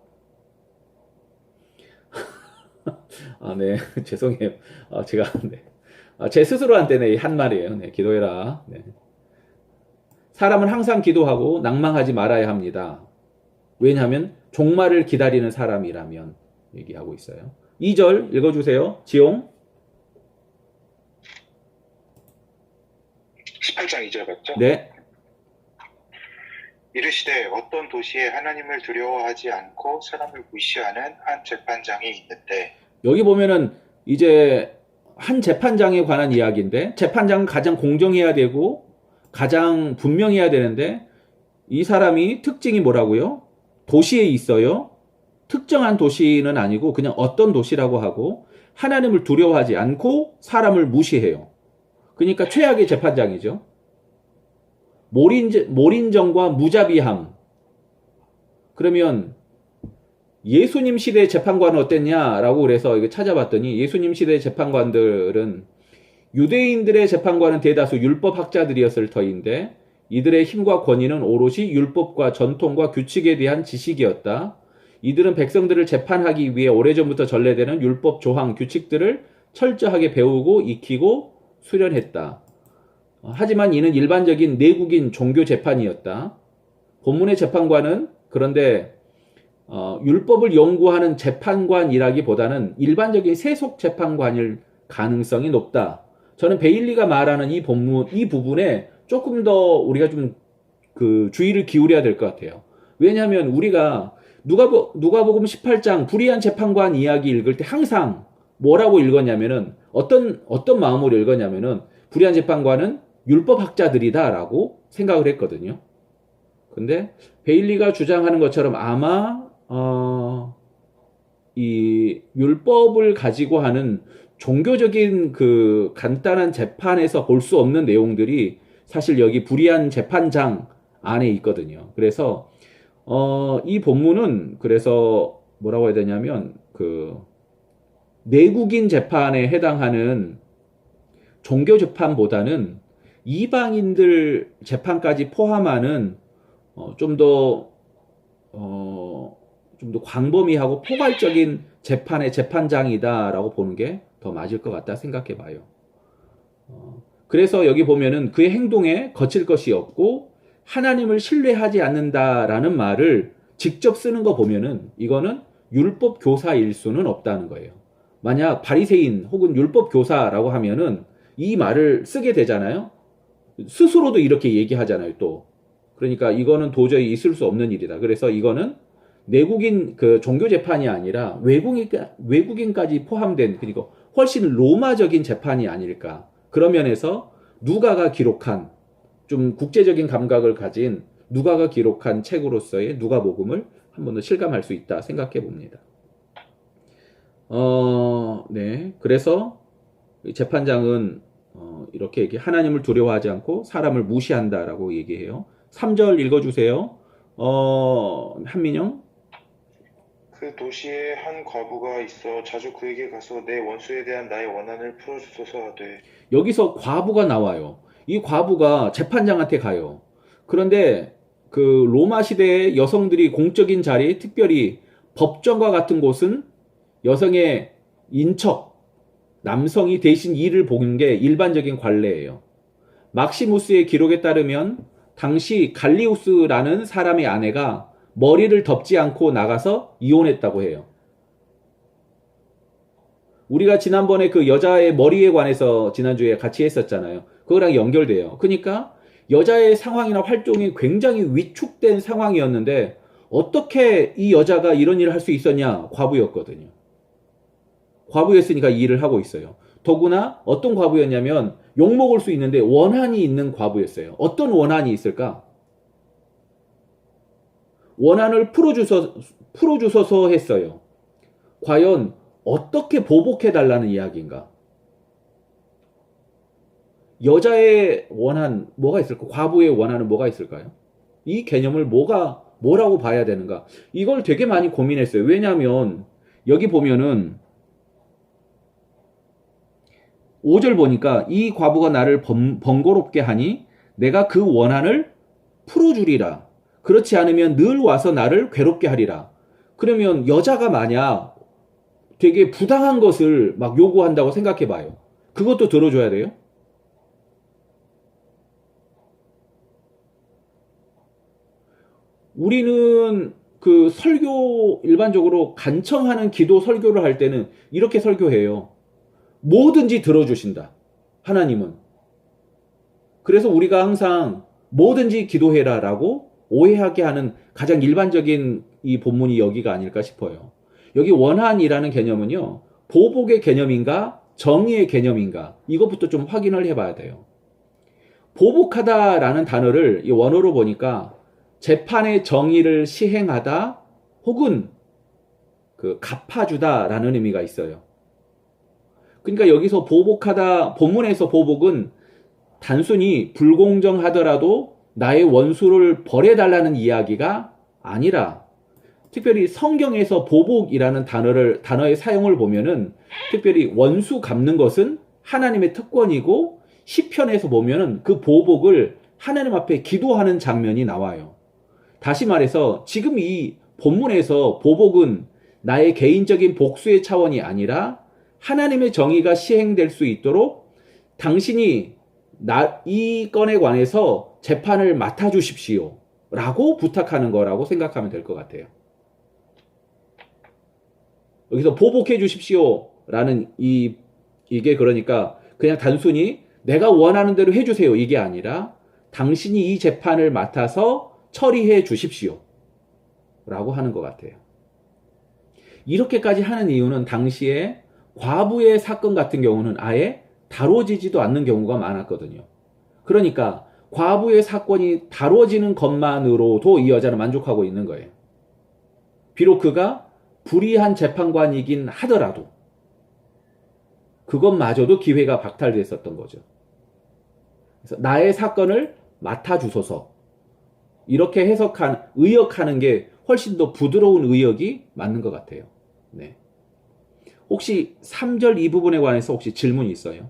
아, 네. 죄송해요. 제가, 네. 제 스스로한테는 한 말이에요. 네. 기도해라. 네. 사람은 항상 기도하고 낭망하지 말아야 합니다. 왜냐하면 종말을 기다리는 사람이라면 얘기하고 있어요. 2절 읽어주세요. 지용. 18장 2절 맞죠? 네. 이르시되 어떤 도시에 하나님을 두려워하지 않고 사람을 무시하는 한 재판장이 있는데, 여기 보면은 이제 한 재판장에 관한 이야기인데, 재판장은 가장 공정해야 되고 가장 분명해야 되는데, 이 사람이 특징이 뭐라고요? 도시에 있어요. 특정한 도시는 아니고 그냥 어떤 도시라고 하고, 하나님을 두려워하지 않고 사람을 무시해요. 그러니까 최악의 재판장이죠. 몰인정과 무자비함. 그러면 예수님 시대의 재판관은 어땠냐라고 그래서 이거 찾아봤더니, 예수님 시대의 재판관들은 유대인들의 재판관은 대다수 율법학자들이었을 터인데, 이들의 힘과 권위는 오롯이 율법과 전통과 규칙에 대한 지식이었다. 이들은 백성들을 재판하기 위해 오래전부터 전래되는 율법 조항 규칙들을 철저하게 배우고 익히고 수련했다. 하지만 이는 일반적인 내국인 종교 재판이었다. 본문의 재판관은 그런데 율법을 연구하는 재판관이라기보다는 일반적인 세속 재판관일 가능성이 높다. 저는 베일리가 말하는 이 부분에 조금 더 우리가 좀 주의를 기울여야 될 것 같아요. 왜냐하면 우리가 누가복음 18장 불의한 재판관 이야기 읽을 때 항상 뭐라고 읽었냐면은, 어떤 마음으로 읽었냐면은, 불의한 재판관은 율법학자들이다라고 생각을 했거든요. 근데 베일리가 주장하는 것처럼 아마 이 율법을 가지고 하는 종교적인 간단한 재판에서 볼 수 없는 내용들이 사실 여기 불의한 재판장 안에 있거든요. 그래서 이 본문은 그래서 뭐라고 해야 되냐면 내국인 재판에 해당하는 종교 재판보다는 이방인들 재판까지 포함하는 좀 더 광범위하고 포괄적인 재판의 재판장이다라고 보는 게 더 맞을 것 같다 생각해 봐요. 그래서 여기 보면은 그의 행동에 거칠 것이 없고 하나님을 신뢰하지 않는다라는 말을 직접 쓰는 거 보면은 이거는 율법 교사일 수는 없다는 거예요. 만약 바리새인 혹은 율법 교사라고 하면은 이 말을 쓰게 되잖아요. 스스로도 이렇게 얘기하잖아요, 또. 그러니까 이거는 도저히 있을 수 없는 일이다. 그래서 이거는 내국인 종교 재판이 아니라 외국인까지 포함된, 그리고 훨씬 로마적인 재판이 아닐까. 그런 면에서 누가가 기록한, 좀 국제적인 감각을 가진 누가가 기록한 책으로서의 누가복음을 한 번 더 실감할 수 있다 생각해 봅니다. 네. 그래서 재판장은 이렇게 하나님을 두려워하지 않고 사람을 무시한다라고 얘기해요. 3절 읽어주세요. 한민영. 그 도시에 한 과부가 있어 자주 그에게 가서 내 원수에 대한 나의 원한을 풀어주소서 하되. 여기서 과부가 나와요. 이 과부가 재판장한테 가요. 그런데 로마 시대의 여성들이 공적인 자리, 특별히 법정과 같은 곳은 여성의 인척, 남성이 대신 일을 보는 게 일반적인 관례예요. 막시무스의 기록에 따르면 당시 갈리우스라는 사람의 아내가 머리를 덮지 않고 나가서 이혼했다고 해요. 우리가 지난번에 여자의 머리에 관해서 지난주에 같이 했었잖아요. 그거랑 연결돼요. 그러니까 여자의 상황이나 활동이 굉장히 위축된 상황이었는데 어떻게 이 여자가 이런 일을 할 수 있었냐? 과부였거든요. 과부였으니까 이 일을 하고 있어요. 더구나 어떤 과부였냐면 욕먹을 수 있는데 원한이 있는 과부였어요. 어떤 원한이 있을까? 원한을 풀어주소서 했어요. 과연 어떻게 보복해달라는 이야기인가? 여자의 원한 뭐가 있을까? 과부의 원한은 뭐가 있을까요? 이 개념을 뭐라고 봐야 되는가? 이걸 되게 많이 고민했어요. 왜냐하면 여기 보면은 5절 보니까 이 과부가 나를 번거롭게 하니 내가 그 원한을 풀어주리라. 그렇지 않으면 늘 와서 나를 괴롭게 하리라. 그러면 여자가 만약 되게 부당한 것을 막 요구한다고 생각해 봐요. 그것도 들어줘야 돼요? 우리는 그 설교 일반적으로 간청하는 기도 설교를 할 때는 이렇게 설교해요. 뭐든지 들어주신다. 하나님은. 그래서 우리가 항상 뭐든지 기도해라 라고 오해하게 하는 가장 일반적인 이 본문이 여기가 아닐까 싶어요. 여기 원한이라는 개념은요, 보복의 개념인가 정의의 개념인가 이것부터 좀 확인을 해봐야 돼요. 보복하다라는 단어를 이 원어로 보니까 재판의 정의를 시행하다 혹은 그 갚아주다라는 의미가 있어요. 그러니까 여기서 보복하다, 본문에서 보복은 단순히 불공정하더라도 나의 원수를 벌해달라는 이야기가 아니라, 특별히 성경에서 보복이라는 단어의 사용을 보면은 특별히 원수 갚는 것은 하나님의 특권이고, 시편에서 보면은 그 보복을 하나님 앞에 기도하는 장면이 나와요. 다시 말해서 지금 이 본문에서 보복은 나의 개인적인 복수의 차원이 아니라 하나님의 정의가 시행될 수 있도록 당신이 이 건에 관해서 재판을 맡아주십시오 라고 부탁하는 거라고 생각하면 될 것 같아요. 여기서 보복해 주십시오 라는 이게 그러니까 그냥 단순히 내가 원하는 대로 해주세요 이게 아니라 당신이 이 재판을 맡아서 처리해 주십시오 라고 하는 것 같아요. 이렇게까지 하는 이유는 당시에 과부의 사건 같은 경우는 아예 다뤄지지도 않는 경우가 많았거든요. 그러니까 과부의 사건이 다뤄지는 것만으로도 이 여자는 만족하고 있는 거예요. 비록 그가 불의한 재판관이긴 하더라도 그것마저도 기회가 박탈됐었던 거죠. 그래서 나의 사건을 맡아주소서 이렇게 의역하는 게 훨씬 더 부드러운 의역이 맞는 것 같아요. 네. 혹시 3절 이 부분에 관해서 혹시 질문이 있어요?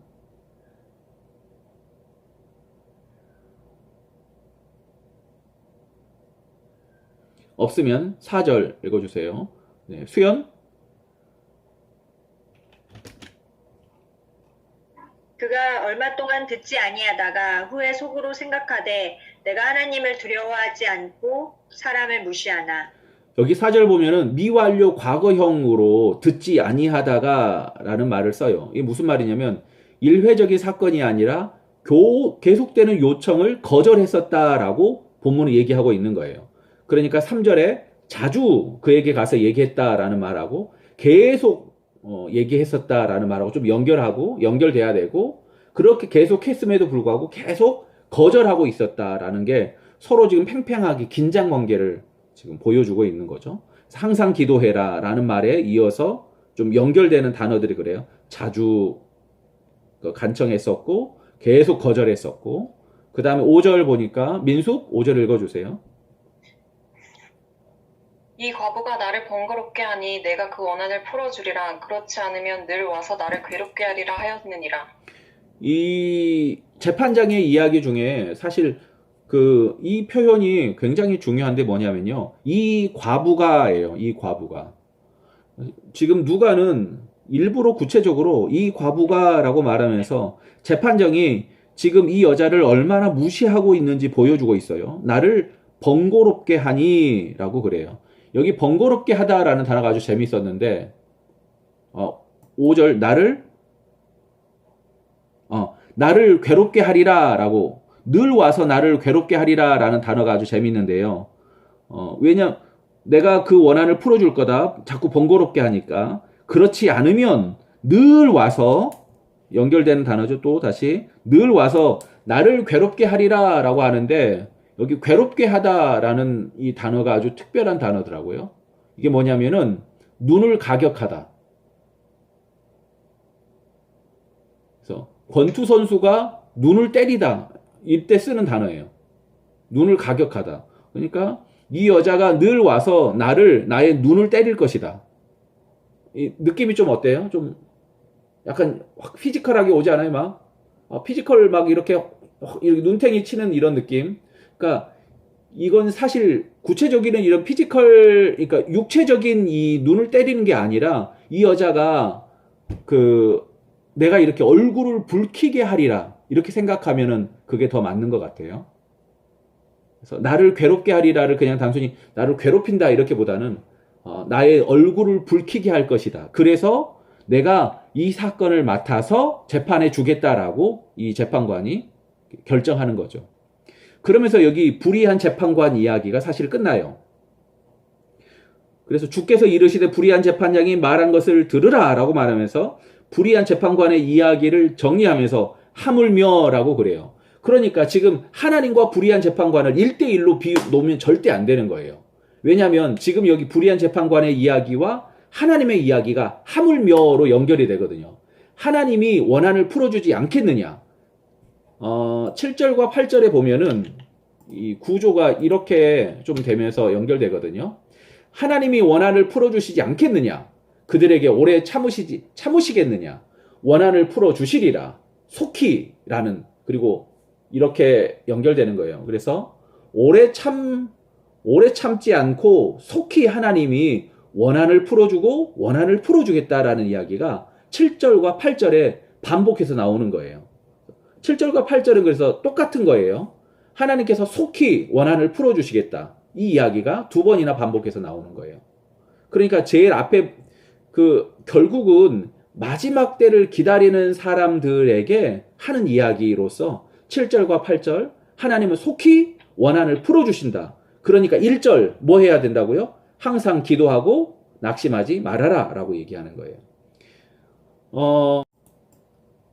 없으면 4절 읽어주세요. 네. 수연? 그가 얼마 동안 듣지 아니하다가 후에 속으로 생각하되 내가 하나님을 두려워하지 않고 사람을 무시하나. 여기 4절 보면은 미완료 과거형으로 듣지 아니하다가 라는 말을 써요. 이게 무슨 말이냐면 일회적인 사건이 아니라 계속되는 요청을 거절했었다라고 본문은 얘기하고 있는 거예요. 그러니까 3절에 자주 그에게 가서 얘기했다라는 말하고 계속 얘기했었다라는 말하고 좀 연결돼야 되고, 그렇게 계속 했음에도 불구하고 계속 거절하고 있었다라는 게 서로 지금 팽팽하게 긴장 관계를 지금 보여주고 있는 거죠. 항상 기도해라 라는 말에 이어서 좀 연결되는 단어들이 그래요. 자주 간청했었고 계속 거절했었고, 그 다음에 5절 보니까 민숙 5절 읽어주세요. 이 과부가 나를 번거롭게 하니 내가 그 원한을 풀어주리라. 그렇지 않으면 늘 와서 나를 괴롭게 하리라 하였느니라. 이 재판장의 이야기 중에 사실 이 표현이 굉장히 중요한데 뭐냐면요. 이 과부가예요. 이 과부가. 지금 누가는 일부러 구체적으로 이 과부가라고 말하면서 재판장이 지금 이 여자를 얼마나 무시하고 있는지 보여주고 있어요. 나를 번거롭게 하니 라고 그래요. 여기 번거롭게 하다라는 단어가 아주 재밌었는데 5절 나를 괴롭게 하리라 라고, 늘 와서 나를 괴롭게 하리라 라는 단어가 아주 재밌는데요. 왜냐 내가 그 원한을 풀어줄 거다 자꾸 번거롭게 하니까, 그렇지 않으면 늘 와서 연결되는 단어죠. 또 다시 늘 와서 나를 괴롭게 하리라 라고 하는데, 여기 괴롭게 하다라는 이 단어가 아주 특별한 단어더라고요. 이게 뭐냐면은 눈을 가격하다. 그래서 권투 선수가 눈을 때리다 이때 쓰는 단어예요. 눈을 가격하다. 그러니까 이 여자가 늘 와서 나의 눈을 때릴 것이다. 이 느낌이 좀 어때요? 좀 약간 확 피지컬하게 오지 않아요? 막 피지컬 막 이렇게 눈탱이 치는 이런 느낌. 그러니까 이건 사실 구체적인 이런 피지컬, 그러니까 육체적인 이 눈을 때리는 게 아니라 이 여자가 내가 이렇게 얼굴을 붉히게 하리라 이렇게 생각하면은 그게 더 맞는 것 같아요. 그래서 나를 괴롭게 하리라를 그냥 단순히 나를 괴롭힌다 이렇게보다는 나의 얼굴을 붉히게 할 것이다. 그래서 내가 이 사건을 맡아서 재판에 주겠다라고 이 재판관이 결정하는 거죠. 그러면서 여기 불의한 재판관 이야기가 사실 끝나요. 그래서 주께서 이르시되 불의한 재판장이 말한 것을 들으라 라고 말하면서 불의한 재판관의 이야기를 정리하면서 하물며라고 그래요. 그러니까 지금 하나님과 불의한 재판관을 1대1로 놓으면 절대 안 되는 거예요. 왜냐하면 지금 여기 불의한 재판관의 이야기와 하나님의 이야기가 하물며로 연결이 되거든요. 하나님이 원한을 풀어주지 않겠느냐. 7절과 8절에 보면은 이 구조가 이렇게 좀 되면서 연결되거든요. 하나님이 원한을 풀어주시지 않겠느냐. 그들에게 오래 참으시겠느냐. 원한을 풀어주시리라. 속히라는, 그리고 이렇게 연결되는 거예요. 그래서 오래 참지 않고 속히 하나님이 원한을 풀어주고 원한을 풀어주겠다라는 이야기가 7절과 8절에 반복해서 나오는 거예요. 7절과 8절은 그래서 똑같은 거예요. 하나님께서 속히 원한을 풀어주시겠다. 이 이야기가 두 번이나 반복해서 나오는 거예요. 그러니까 제일 앞에 결국은 마지막 때를 기다리는 사람들에게 하는 이야기로서 7절과 8절 하나님은 속히 원한을 풀어주신다. 그러니까 1절 뭐 해야 된다고요? 항상 기도하고 낙심하지 말아라 라고 얘기하는 거예요.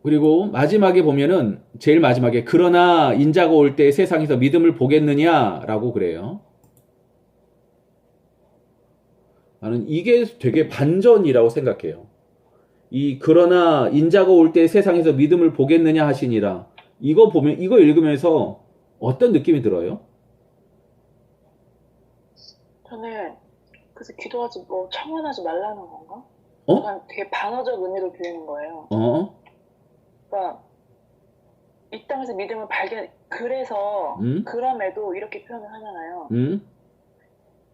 그리고 마지막에 보면은 제일 마지막에 그러나 인자가 올 때 세상에서 믿음을 보겠느냐 라고 그래요. 나는 이게 되게 반전이라고 생각해요. 그러나 인자가 올 때 세상에서 믿음을 보겠느냐 하시니라. 이거 읽으면서 어떤 느낌이 들어요? 저는 그래서 기도하지 청원하지 말라는 건가? 어? 약간 되게 반어적 의미로 들리는 거예요. 그러니까 이 땅에서 믿음을 그래서 그럼에도 이렇게 표현을 하잖아요.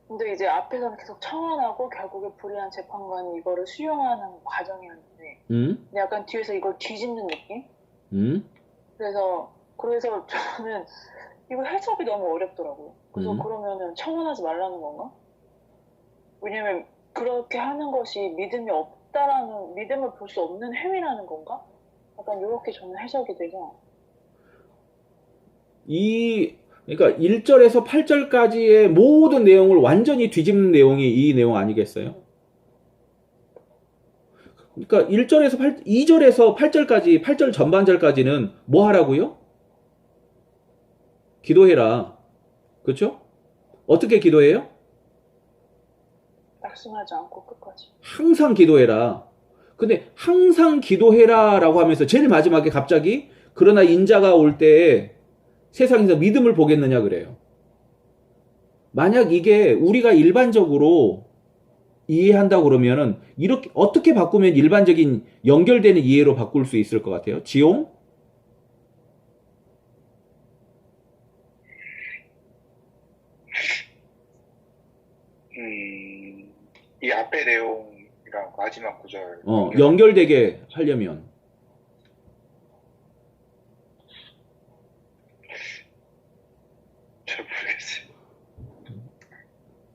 근데 이제 앞에서는 계속 청원하고 결국에 불의한 재판관이 이거를 수용하는 과정이었는데 근데 약간 뒤에서 이걸 뒤집는 느낌? 그래서 저는 이거 해석이 너무 어렵더라고요. 그래서 그러면은 청원하지 말라는 건가? 왜냐면 그렇게 하는 것이 믿음을 볼 수 없는 행위라는 건가? 약간 이렇게 저는 해석이 돼서 그러니까 1절에서 8절까지의 모든 내용을 완전히 뒤집는 내용이 이 내용 아니겠어요? 그러니까 2절에서 8절까지, 8절 전반절까지는 뭐 하라고요? 기도해라. 그렇죠? 어떻게 기도해요? 낙심하지 않고 끝까지. 항상 기도해라. 근데 항상 기도해라 라고 하면서 제일 마지막에 갑자기 그러나 인자가 올 때에 세상에서 믿음을 보겠느냐 그래요. 만약 이게 우리가 일반적으로 이해한다 그러면은 이렇게 어떻게 바꾸면 일반적인 연결되는 이해로 바꿀 수 있을 것 같아요? 지용? 이 앞에 내용이랑 마지막 구절 연결되게 하려면 잘 모르겠어요.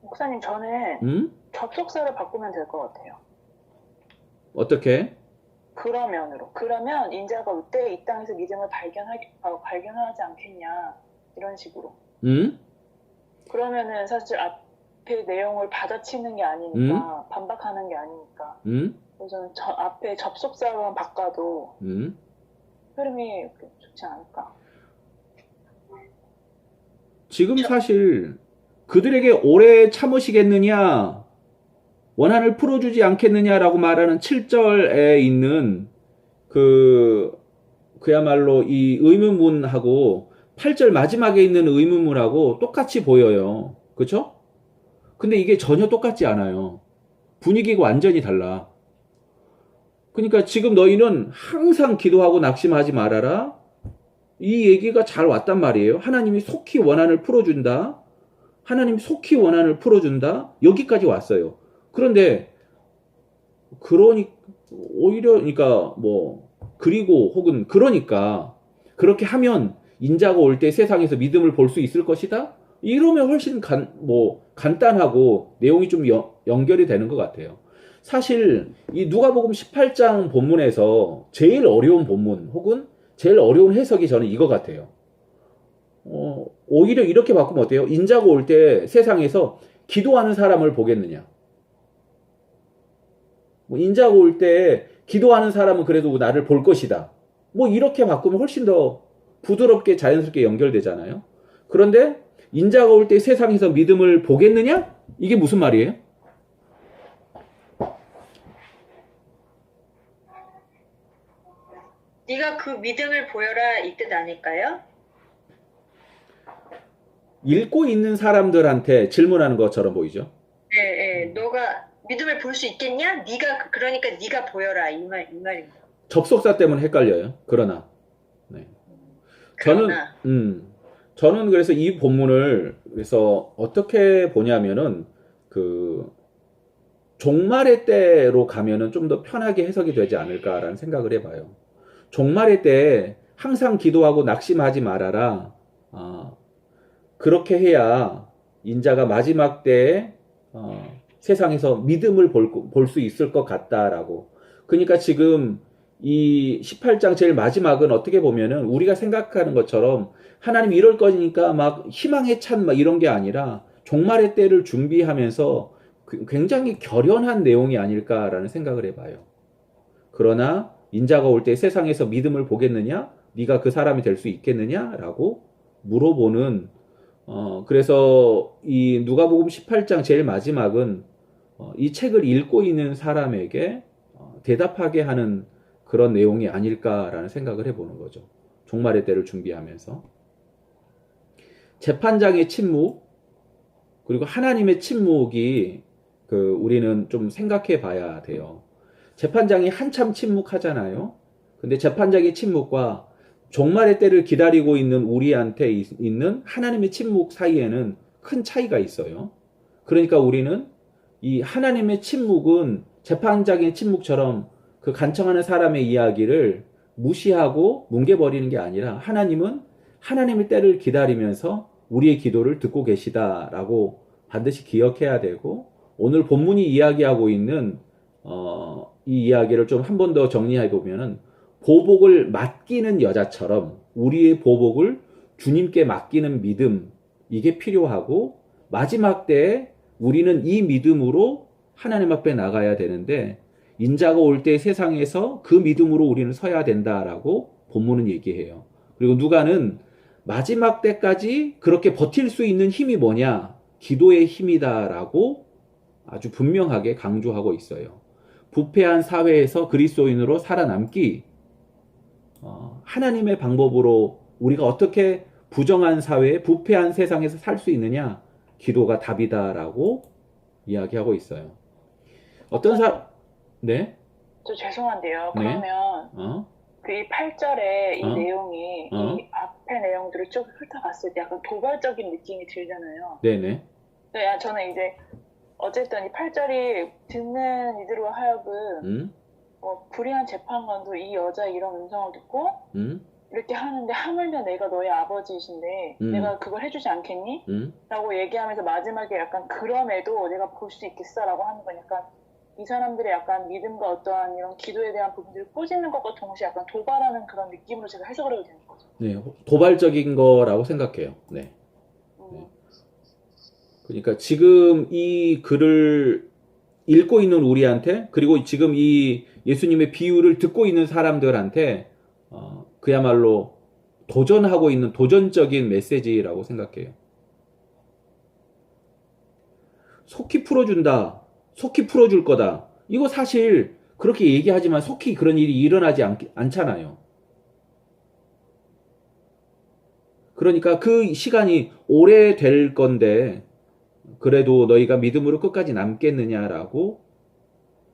목사님 저는 접속사를 바꾸면 될 것 같아요. 어떻게? 그러면 인자가 올 때 이 땅에서 믿음을 발견하지 않겠냐 이런 식으로. 그러면은 사실 앞에 내용을 받아치는 게 아니니까 반박하는 게 아니니까. 그래서 저는 앞에 접속사만 바꿔도 흐름이 좋지 않을까. 지금 사실 그들에게 오래 참으시겠느냐, 원한을 풀어주지 않겠느냐라고 말하는 7절에 있는 그야말로 이 의문문하고 8절 마지막에 있는 의문문하고 똑같이 보여요. 그쵸? 근데 이게 전혀 똑같지 않아요. 분위기가 완전히 달라. 그러니까 지금 너희는 항상 기도하고 낙심하지 말아라. 이 얘기가 잘 왔단 말이에요. 하나님이 속히 원한을 풀어준다. 하나님 속히 원한을 풀어준다. 여기까지 왔어요. 그런데 오히려 그러니까 뭐 그리고 혹은 그러니까 그렇게 하면 인자가 올 때 세상에서 믿음을 볼 수 있을 것이다. 이러면 훨씬 간단하고 내용이 좀 연결이 되는 것 같아요. 사실 이 누가복음 18장 본문에서 제일 어려운 본문 혹은 제일 어려운 해석이 저는 이거 같아요. 오히려 이렇게 바꾸면 어때요? 인자가 올 때 세상에서 기도하는 사람을 보겠느냐? 인자가 올 때 기도하는 사람은 그래도 나를 볼 것이다. 뭐 이렇게 바꾸면 훨씬 더 부드럽게 자연스럽게 연결되잖아요. 그런데 인자가 올 때 세상에서 믿음을 보겠느냐? 이게 무슨 말이에요? 네가 그 믿음을 보여라 이 뜻 아닐까요? 읽고 있는 사람들한테 질문하는 것처럼 보이죠? 네, 너가 믿음을 볼 수 있겠냐? 그러니까 네가 보여라 이 말입니다. 접속사 때문에 헷갈려요. 그러나, 네. 저는 그래서 이 본문을 그래서 어떻게 보냐면은 종말의 때로 가면은 좀 더 편하게 해석이 되지 않을까라는 생각을 해봐요. 종말의 때 항상 기도하고 낙심하지 말아라. 그렇게 해야 인자가 마지막 때에 세상에서 믿음을 볼 수 있을 것 같다라고. 그러니까 지금 이 18장 제일 마지막은 어떻게 보면은 우리가 생각하는 것처럼 하나님 이럴 거니까 막 희망에 찬 막 이런 게 아니라 종말의 때를 준비하면서 굉장히 결연한 내용이 아닐까라는 생각을 해봐요. 그러나 인자가 올 때 세상에서 믿음을 보겠느냐? 네가 그 사람이 될 수 있겠느냐라고 물어보는 그래서 이 누가복음 18장 제일 마지막은 이 책을 읽고 있는 사람에게 대답하게 하는 그런 내용이 아닐까라는 생각을 해보는 거죠. 종말의 때를 준비하면서. 재판장의 침묵, 그리고 하나님의 침묵이 우리는 좀 생각해 봐야 돼요. 재판장이 한참 침묵하잖아요. 근데 재판장의 침묵과 종말의 때를 기다리고 있는 우리한테 있는 하나님의 침묵 사이에는 큰 차이가 있어요. 그러니까 우리는 이 하나님의 침묵은 재판장의 침묵처럼 그 간청하는 사람의 이야기를 무시하고 뭉개버리는 게 아니라 하나님은 하나님의 때를 기다리면서 우리의 기도를 듣고 계시다라고 반드시 기억해야 되고, 오늘 본문이 이야기하고 있는 이 이야기를 좀 한 번 더 정리해 보면은 보복을 맡기는 여자처럼 우리의 보복을 주님께 맡기는 믿음, 이게 필요하고, 마지막 때에 우리는 이 믿음으로 하나님 앞에 나가야 되는데 인자가 올 때 세상에서 그 믿음으로 우리는 서야 된다라고 본문은 얘기해요. 그리고 누가는 마지막 때까지 그렇게 버틸 수 있는 힘이 뭐냐? 기도의 힘이다라고 아주 분명하게 강조하고 있어요. 부패한 사회에서 그리스도인으로 살아남기, 하나님의 방법으로 우리가 어떻게 부정한 사회에 부패한 세상에서 살 수 있느냐? 기도가 답이다라고 이야기하고 있어요. 네? 저 죄송한데요. 네? 그러면 이 8절의 이 이 내용이 이 앞의 내용들을 쭉 훑어봤을 때 약간 도발적인 느낌이 들잖아요. 네네. 네, 저는 이제 어쨌든 이 8절이 듣는 이들로 하여금 불의한 재판관도 이 여자의 이런 음성을 듣고 이렇게 하는데 하물며 내가 너의 아버지이신데 내가 그걸 해주지 않겠니? 라고 얘기하면서 마지막에 약간 그럼에도 내가 볼 수 있겠어? 라고 하는 건 약간 이 사람들의 약간 믿음과 어떠한 이런 기도에 대한 부분들을 꼬집는 것과 동시에 약간 도발하는 그런 느낌으로 제가 해석을 해도 되는 거죠. 네, 도발적인 거라고 생각해요. 네. 그러니까 지금 이 글을 읽고 있는 우리한테, 그리고 지금 이 예수님의 비유를 듣고 있는 사람들한테 그야말로 도전하고 있는 도전적인 메시지라고 생각해요. 속히 풀어준다. 속히 풀어줄 거다. 이거 사실 그렇게 얘기하지만 속히 그런 일이 일어나지 않잖아요. 그러니까 그 시간이 오래 될 건데 그래도 너희가 믿음으로 끝까지 남겠느냐라고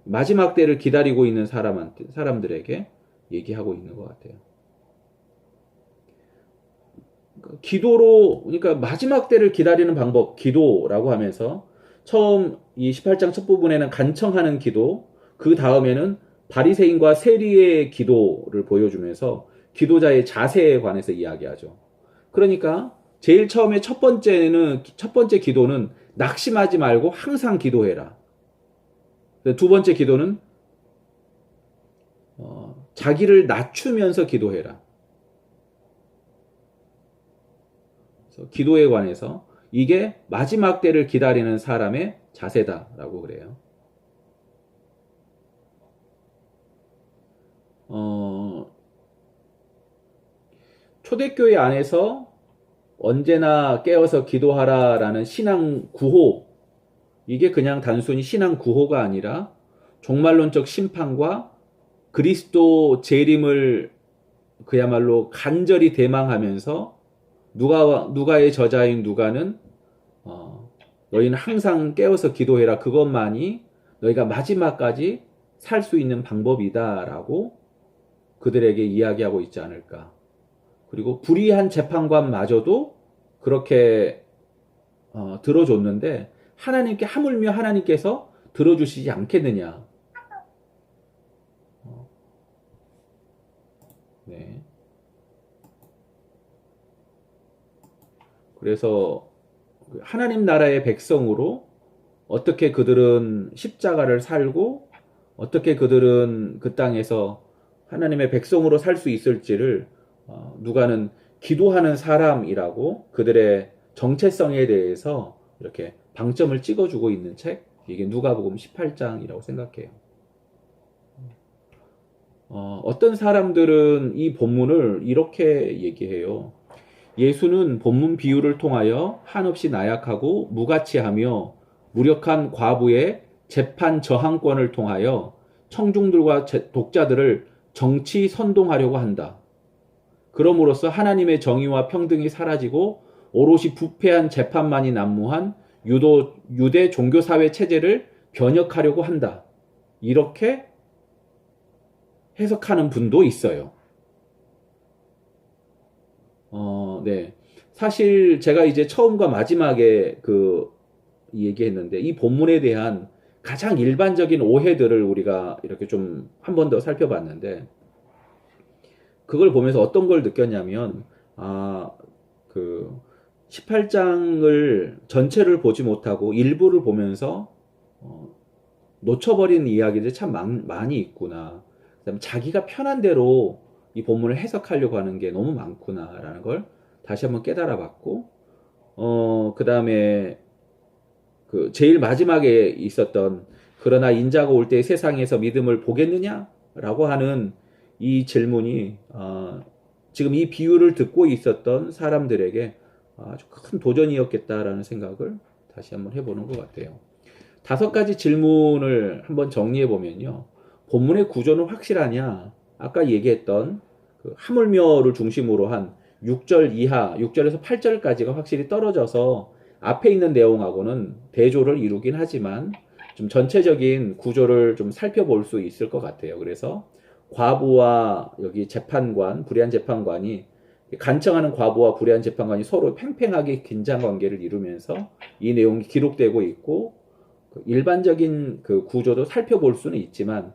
마지막 때를 기다리고 있는 사람들에게 얘기하고 있는 것 같아요. 기도로, 그러니까 마지막 때를 기다리는 방법, 기도라고 하면서 처음 이 18장 첫 부분에는 간청하는 기도, 그 다음에는 바리새인과 세리의 기도를 보여주면서 기도자의 자세에 관해서 이야기하죠. 그러니까 제일 처음에 첫 번째 기도는 낙심하지 말고 항상 기도해라. 두 번째 기도는 자기를 낮추면서 기도해라. 그래서 기도에 관해서 이게 마지막 때를 기다리는 사람의 자세다라고 그래요. 초대교회 안에서 언제나 깨어서 기도하라라는 신앙 구호, 이게 그냥 단순히 신앙 구호가 아니라 종말론적 심판과 그리스도 재림을 그야말로 간절히 대망하면서 누가의 저자인 누가는 너희는 항상 깨어서 기도해라, 그것만이 너희가 마지막까지 살 수 있는 방법이다라고 그들에게 이야기하고 있지 않을까. 그리고 불의한 재판관마저도 그렇게 들어줬는데 하나님께 하물며 하나님께서 들어주시지 않겠느냐. 네. 그래서 하나님 나라의 백성으로 어떻게 그들은 십자가를 살고 어떻게 그들은 그 땅에서 하나님의 백성으로 살 수 있을지를 누가는 기도하는 사람이라고 그들의 정체성에 대해서 이렇게 방점을 찍어주고 있는 책, 이게 누가복음 18장이라고 생각해요. 어떤 사람들은 이 본문을 이렇게 얘기해요. 예수는 본문 비유를 통하여 한없이 나약하고 무가치하며 무력한 과부의 재판 저항권을 통하여 청중들과 독자들을 정치 선동하려고 한다. 그럼으로써 하나님의 정의와 평등이 사라지고 오롯이 부패한 재판만이 난무한 유대 종교사회 체제를 변혁하려고 한다. 이렇게 해석하는 분도 있어요. 네. 사실 제가 이제 처음과 마지막에 얘기했는데 이 본문에 대한 가장 일반적인 오해들을 우리가 이렇게 좀 한 번 더 살펴봤는데, 그걸 보면서 어떤 걸 느꼈냐면, 18장을 전체를 보지 못하고 일부를 보면서 놓쳐버린 이야기들이 참 많이 있구나. 그다음에 자기가 편한 대로 이 본문을 해석하려고 하는 게 너무 많구나라는 걸 다시 한번 깨달아 봤고, 그 다음에 제일 마지막에 있었던 그러나 인자가 올 때 세상에서 믿음을 보겠느냐? 라고 하는 이 질문이 지금 이 비유를 듣고 있었던 사람들에게 아주 큰 도전이었겠다라는 생각을 다시 한번 해보는 것 같아요. 5가지 질문을 한번 정리해 보면요. 본문의 구조는 확실하냐? 아까 얘기했던 하물며를 중심으로 한 6절 이하, 6절에서 8절까지가 확실히 떨어져서 앞에 있는 내용하고는 대조를 이루긴 하지만 좀 전체적인 구조를 좀 살펴볼 수 있을 것 같아요. 그래서 과부와 여기 재판관, 불의한 재판관이 간청하는 과부와 불의한 재판관이 서로 팽팽하게 긴장 관계를 이루면서 이 내용이 기록되고 있고, 일반적인 구조도 살펴볼 수는 있지만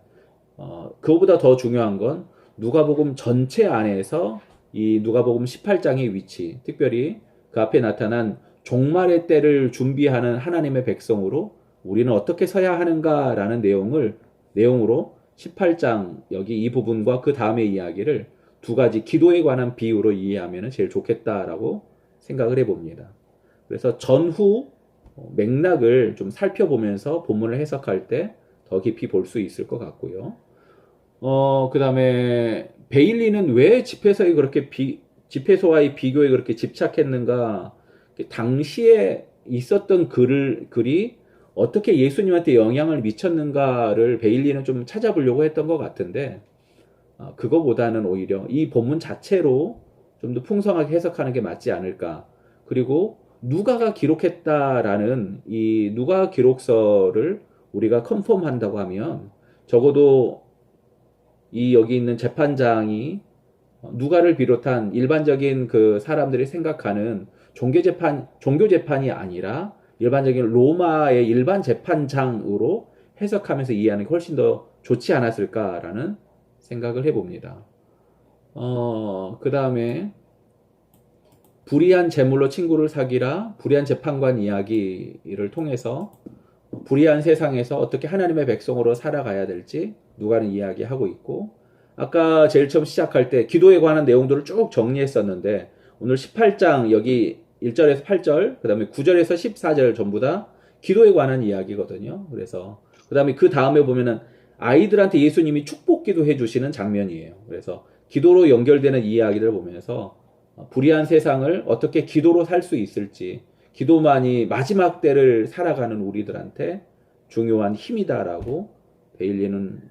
그거보다 더 중요한 건 누가복음 전체 안에서 이 누가복음 18장의 위치, 특별히 그 앞에 나타난 종말의 때를 준비하는 하나님의 백성으로 우리는 어떻게 서야 하는가라는 내용으로 18장 여기 이 부분과 그 다음의 이야기를 2가지 기도에 관한 비유로 이해하면 제일 좋겠다라고 생각을 해봅니다. 그래서 전후 맥락을 좀 살펴보면서 본문을 해석할 때 더 깊이 볼 수 있을 것 같고요. 그 다음에 베일리는 왜 집회소와의 비교에 그렇게 집착했는가, 당시에 있었던 글이 어떻게 예수님한테 영향을 미쳤는가를 베일리는 좀 찾아보려고 했던 것 같은데, 그거보다는 오히려 이 본문 자체로 좀 더 풍성하게 해석하는 게 맞지 않을까. 그리고 누가가 기록했다라는 이 누가 기록서를 우리가 컨펌한다고 하면 적어도 이 여기 있는 재판장이 누가를 비롯한 일반적인 그 사람들이 생각하는 종교 재판이 아니라 일반적인 로마의 일반 재판장으로 해석하면서 이해하는 게 훨씬 더 좋지 않았을까라는 생각을 해봅니다. 그 다음에 불의한 재물로 친구를 사귀라, 불의한 재판관 이야기를 통해서 불의한 세상에서 어떻게 하나님의 백성으로 살아가야 될지 누가는 이야기하고 있고, 아까 제일 처음 시작할 때 기도에 관한 내용들을 쭉 정리했었는데 오늘 18장 여기 1절에서 8절, 그 다음에 9절에서 14절 전부 다 기도에 관한 이야기거든요. 그래서 그 다음에 그 다음에 보면은 아이들한테 예수님이 축복기도 해주시는 장면이에요. 그래서 기도로 연결되는 이야기를 보면서 불의한 세상을 어떻게 기도로 살 수 있을지, 기도만이 마지막 때를 살아가는 우리들한테 중요한 힘이다라고 베일리는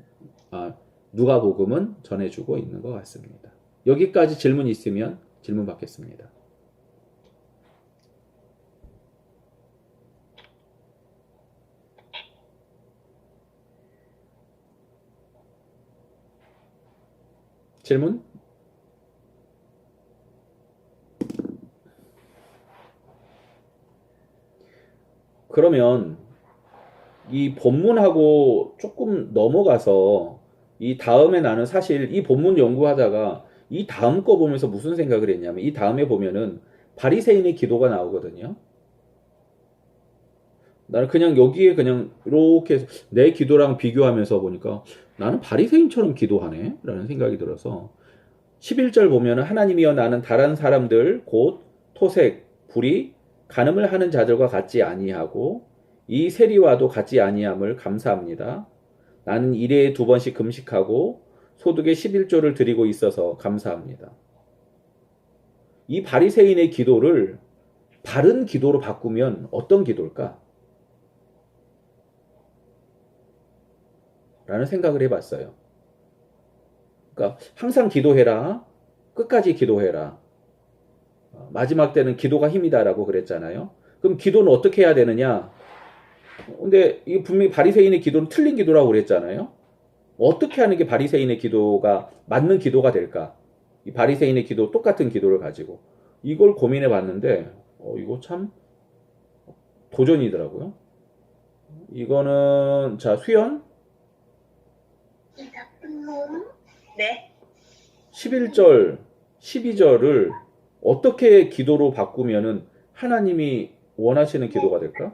누가복음은 전해주고 있는 것 같습니다. 여기까지 질문 있으면 질문 받겠습니다. 질문? 그러면 이 본문하고 조금 넘어가서 이 다음에 나는 사실 이 본문 연구하다가 이 다음 거 보면서 무슨 생각을 했냐면, 이 다음에 보면은 바리새인의 기도가 나오거든요. 나는 그냥 여기에 그냥 이렇게 내 기도랑 비교하면서 보니까 나는 바리새인처럼 기도하네 라는 생각이 들어서 11절 보면은 하나님이여 나는 다른 사람들 곧 토색, 불의, 간음을 하는 자들과 같지 아니하고 이 세리와도 같지 아니함을 감사합니다. 나는 일회에 2번씩 금식하고 소득의 11조를 드리고 있어서 감사합니다. 이 바리새인의 기도를 바른 기도로 바꾸면 어떤 기도일까? 라는 생각을 해봤어요. 그러니까 항상 기도해라. 끝까지 기도해라. 마지막 때는 기도가 힘이다라고 그랬잖아요. 그럼 기도는 어떻게 해야 되느냐? 근데 이 분명히 바리새인의 기도는 틀린 기도라고 그랬잖아요. 어떻게 하는 게 바리새인의 기도가 맞는 기도가 될까? 이 바리새인의 기도 똑같은 기도를 가지고 이걸 고민해 봤는데 이거 참 도전이더라고요. 이거는 자 수연 네. 11절 12절을 어떻게 기도로 바꾸면은 하나님이 원하시는 기도가 될까?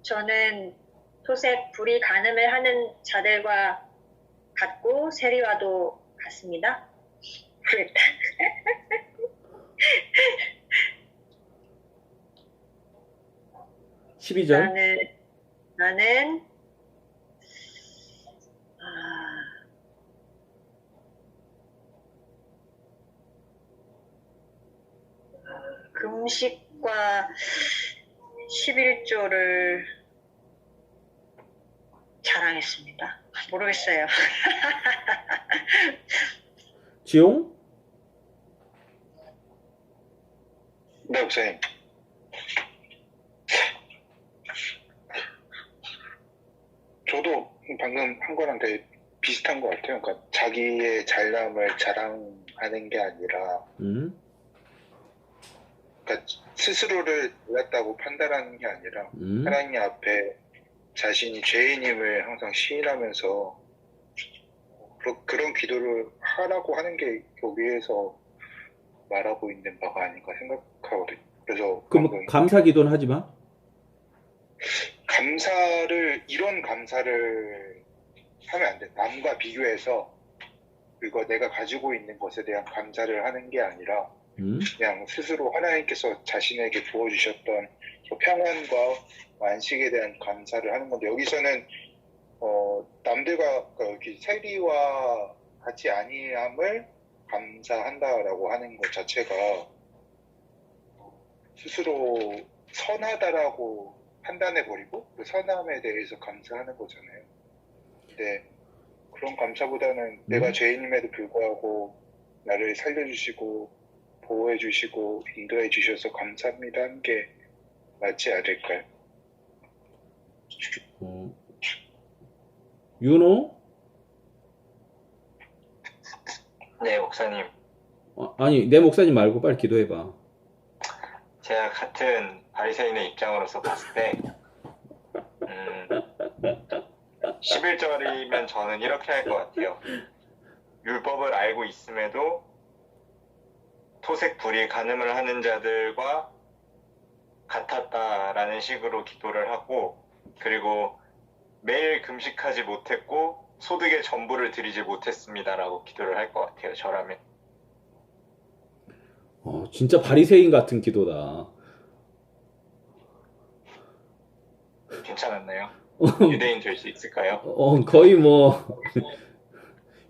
저는 토색, 불의, 간음을 하는 자들과 같고 세리와도 같습니다. 12절 나는 금식과 11조를 자랑했습니다. 모르겠어요. 지용? 네, 목사님. 저도 방금 한 거랑 되게 비슷한 것 같아요. 그러니까 자기의 잘남을 자랑하는 게 아니라, 그러니까 스스로를 몰랐다고 판단하는 게 아니라 하나님 앞에 자신이 죄인임을 항상 시인하면서 그런 기도를 하라고 하는 게 여기에서 말하고 있는 바가 아닌가 생각하거든요. 그래서 그럼 감사 기도는 하지 마? 이런 감사를 하면 안 돼. 남과 비교해서 그거 내가 가지고 있는 것에 대한 감사를 하는 게 아니라 그냥 스스로 하나님께서 자신에게 부어주셨던 평안과 안식에 대한 감사를 하는 건데, 여기서는 남들과 여기 세리와 같이 아니함을 감사한다라고 하는 것 자체가 스스로 선하다라고 판단해버리고 그 선함에 대해서 감사하는 거잖아요. 근데 그런 감사보다는 내가 죄인임에도 불구하고 나를 살려주시고 보호해주시고 인도해주셔서 감사합니다 하는 게 맞지 않을까요? 윤호? 네, 목사님. 아니, 내 목사님 말고 빨리 기도해봐. 제가 같은 바리새인의 입장으로서 봤을 때 11절이면 저는 이렇게 할 것 같아요. 율법을 알고 있음에도 토색 불이 간음을 하는 자들과 같았다라는 식으로 기도를 하고, 그리고 매일 금식하지 못했고 소득의 전부를 드리지 못했습니다라고 기도를 할 것 같아요. 저라면. 진짜 바리새인 같은 기도다. 괜찮았나요? 유대인 될 수 있을까요? 거의 뭐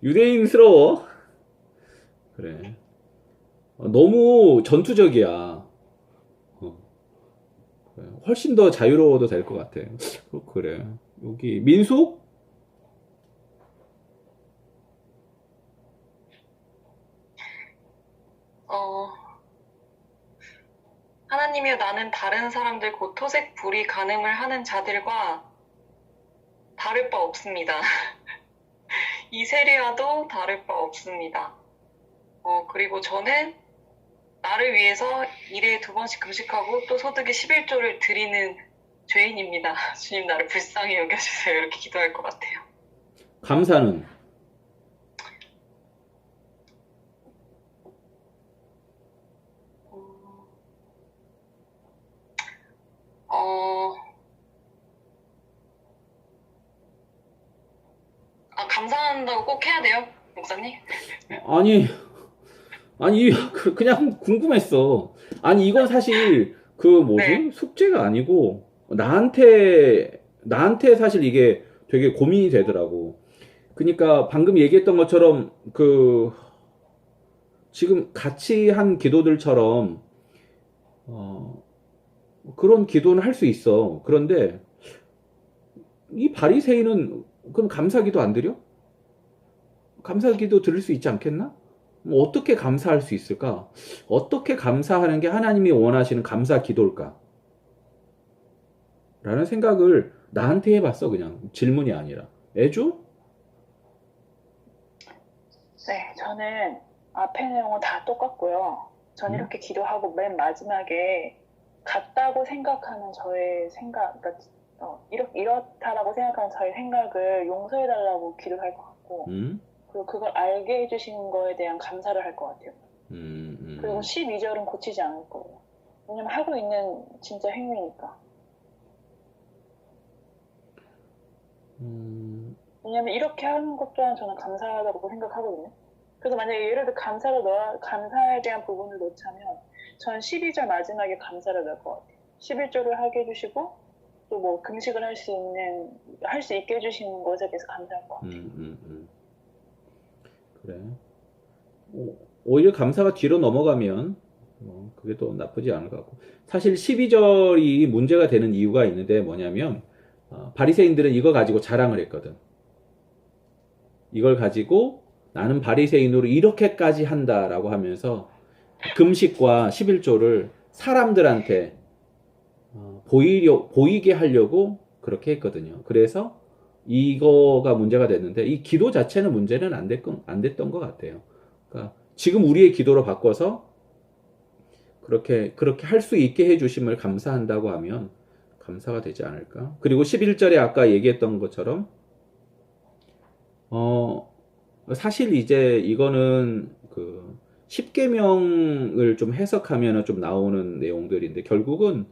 유대인스러워. 그래. 너무 전투적이야. 그래. 훨씬 더 자유로워도 될 것 같아. 그래. 여기 민숙? 하나님이여, 나는 다른 사람들 곧 토색 불이 간음을 하는 자들과 다를 바 없습니다. 이 세리와도 다를 바 없습니다. 그리고 저는 나를 위해서 일에 2번씩 금식하고 또 소득의 11조를 드리는 죄인입니다. 주님, 나를 불쌍히 여겨주세요. 이렇게 기도할 것 같아요. 감사는? 감사한다고 꼭 해야 돼요, 목사님? 아니, 그냥 궁금했어. 아니, 이건 사실, 네. 숙제가 아니고, 나한테 사실 이게 되게 고민이 되더라고. 그러니까 방금 얘기했던 것처럼, 지금 같이 한 기도들처럼, 그런 기도는 할 수 있어. 그런데, 이 바리새인은, 그럼 감사기도 안 드려? 감사기도 드릴 수 있지 않겠나? 뭐 어떻게 감사할 수 있을까? 어떻게 감사하는 게 하나님이 원하시는 감사 기도일까? 라는 생각을 나한테 해봤어. 그냥 질문이 아니라. 애주? 네, 저는 앞에 내용은 다 똑같고요. 전 이렇게 기도하고 맨 마지막에 같다고 생각하는 저의 생각, 그러니까 이렇다라고 생각하는 저의 생각을 용서해달라고 기도할 것 같고, 그리고 그걸 알게 해주신 거에 대한 감사를 할 것 같아요. 그리고 12절은 고치지 않을 거예요. 왜냐면 하고 있는 진짜 행위니까. 왜냐면 이렇게 하는 것 또한 저는 감사하다고 생각하거든요. 그래서 만약에 예를 들어 감사에 대한 부분을 놓자면 전 12절 마지막에 감사를 넣을 것 같아요. 11절을 하게 해주시고 또 뭐 금식을 할 수 있게 해주시는 것에 대해서 감사할 것 같아요. 그래. 오히려 감사가 뒤로 넘어가면 그게 또 나쁘지 않을 것 같고. 사실 12절이 문제가 되는 이유가 있는데 뭐냐면 바리새인들은 이거 가지고 자랑을 했거든. 이걸 가지고 나는 바리새인으로 이렇게까지 한다라고 하면서 금식과 11조를 사람들한테 보이게 하려고 그렇게 했거든요. 그래서 이거가 문제가 됐는데 이 기도 자체는 문제는 안 됐던 것 같아요. 그러니까 지금 우리의 기도로 바꿔서 그렇게 할 수 있게 해주심을 감사한다고 하면 감사가 되지 않을까? 그리고 11절에 아까 얘기했던 것처럼 사실 이제 이거는 10계명을 좀 해석하면 좀 나오는 내용들인데 결국은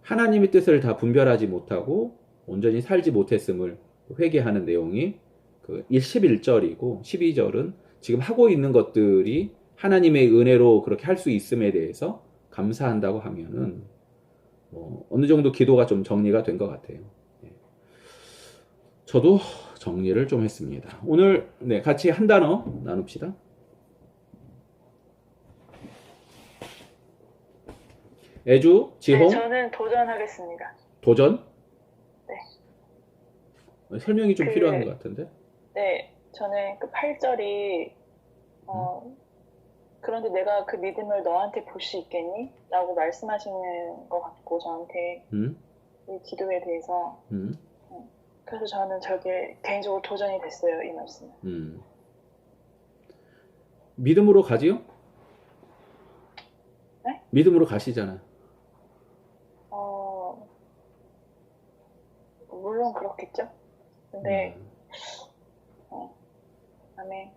하나님의 뜻을 다 분별하지 못하고 온전히 살지 못했음을 회개하는 내용이 11절이고 12절은 지금 하고 있는 것들이 하나님의 은혜로 그렇게 할 수 있음에 대해서 감사한다고 하면은 어느 정도 기도가 좀 정리가 된 것 같아요. 저도 정리를 좀 했습니다. 오늘 같이 한 단어 나눕시다. 애주, 지홍? 네, 저는 도전하겠습니다. 도전? 네. 설명이 좀 필요한 것 같은데? 네, 저는 8절이 그런데 내가 그 믿음을 너한테 볼 수 있겠니? 라고 말씀하시는 것 같고 저한테 이 기도에 대해서 그래서 저는 저게 개인적으로 도전이 됐어요, 이 말씀은. 믿음으로 가지요? 네? 믿음으로 가시잖아요. 물론 그렇겠죠. 근데 아멘.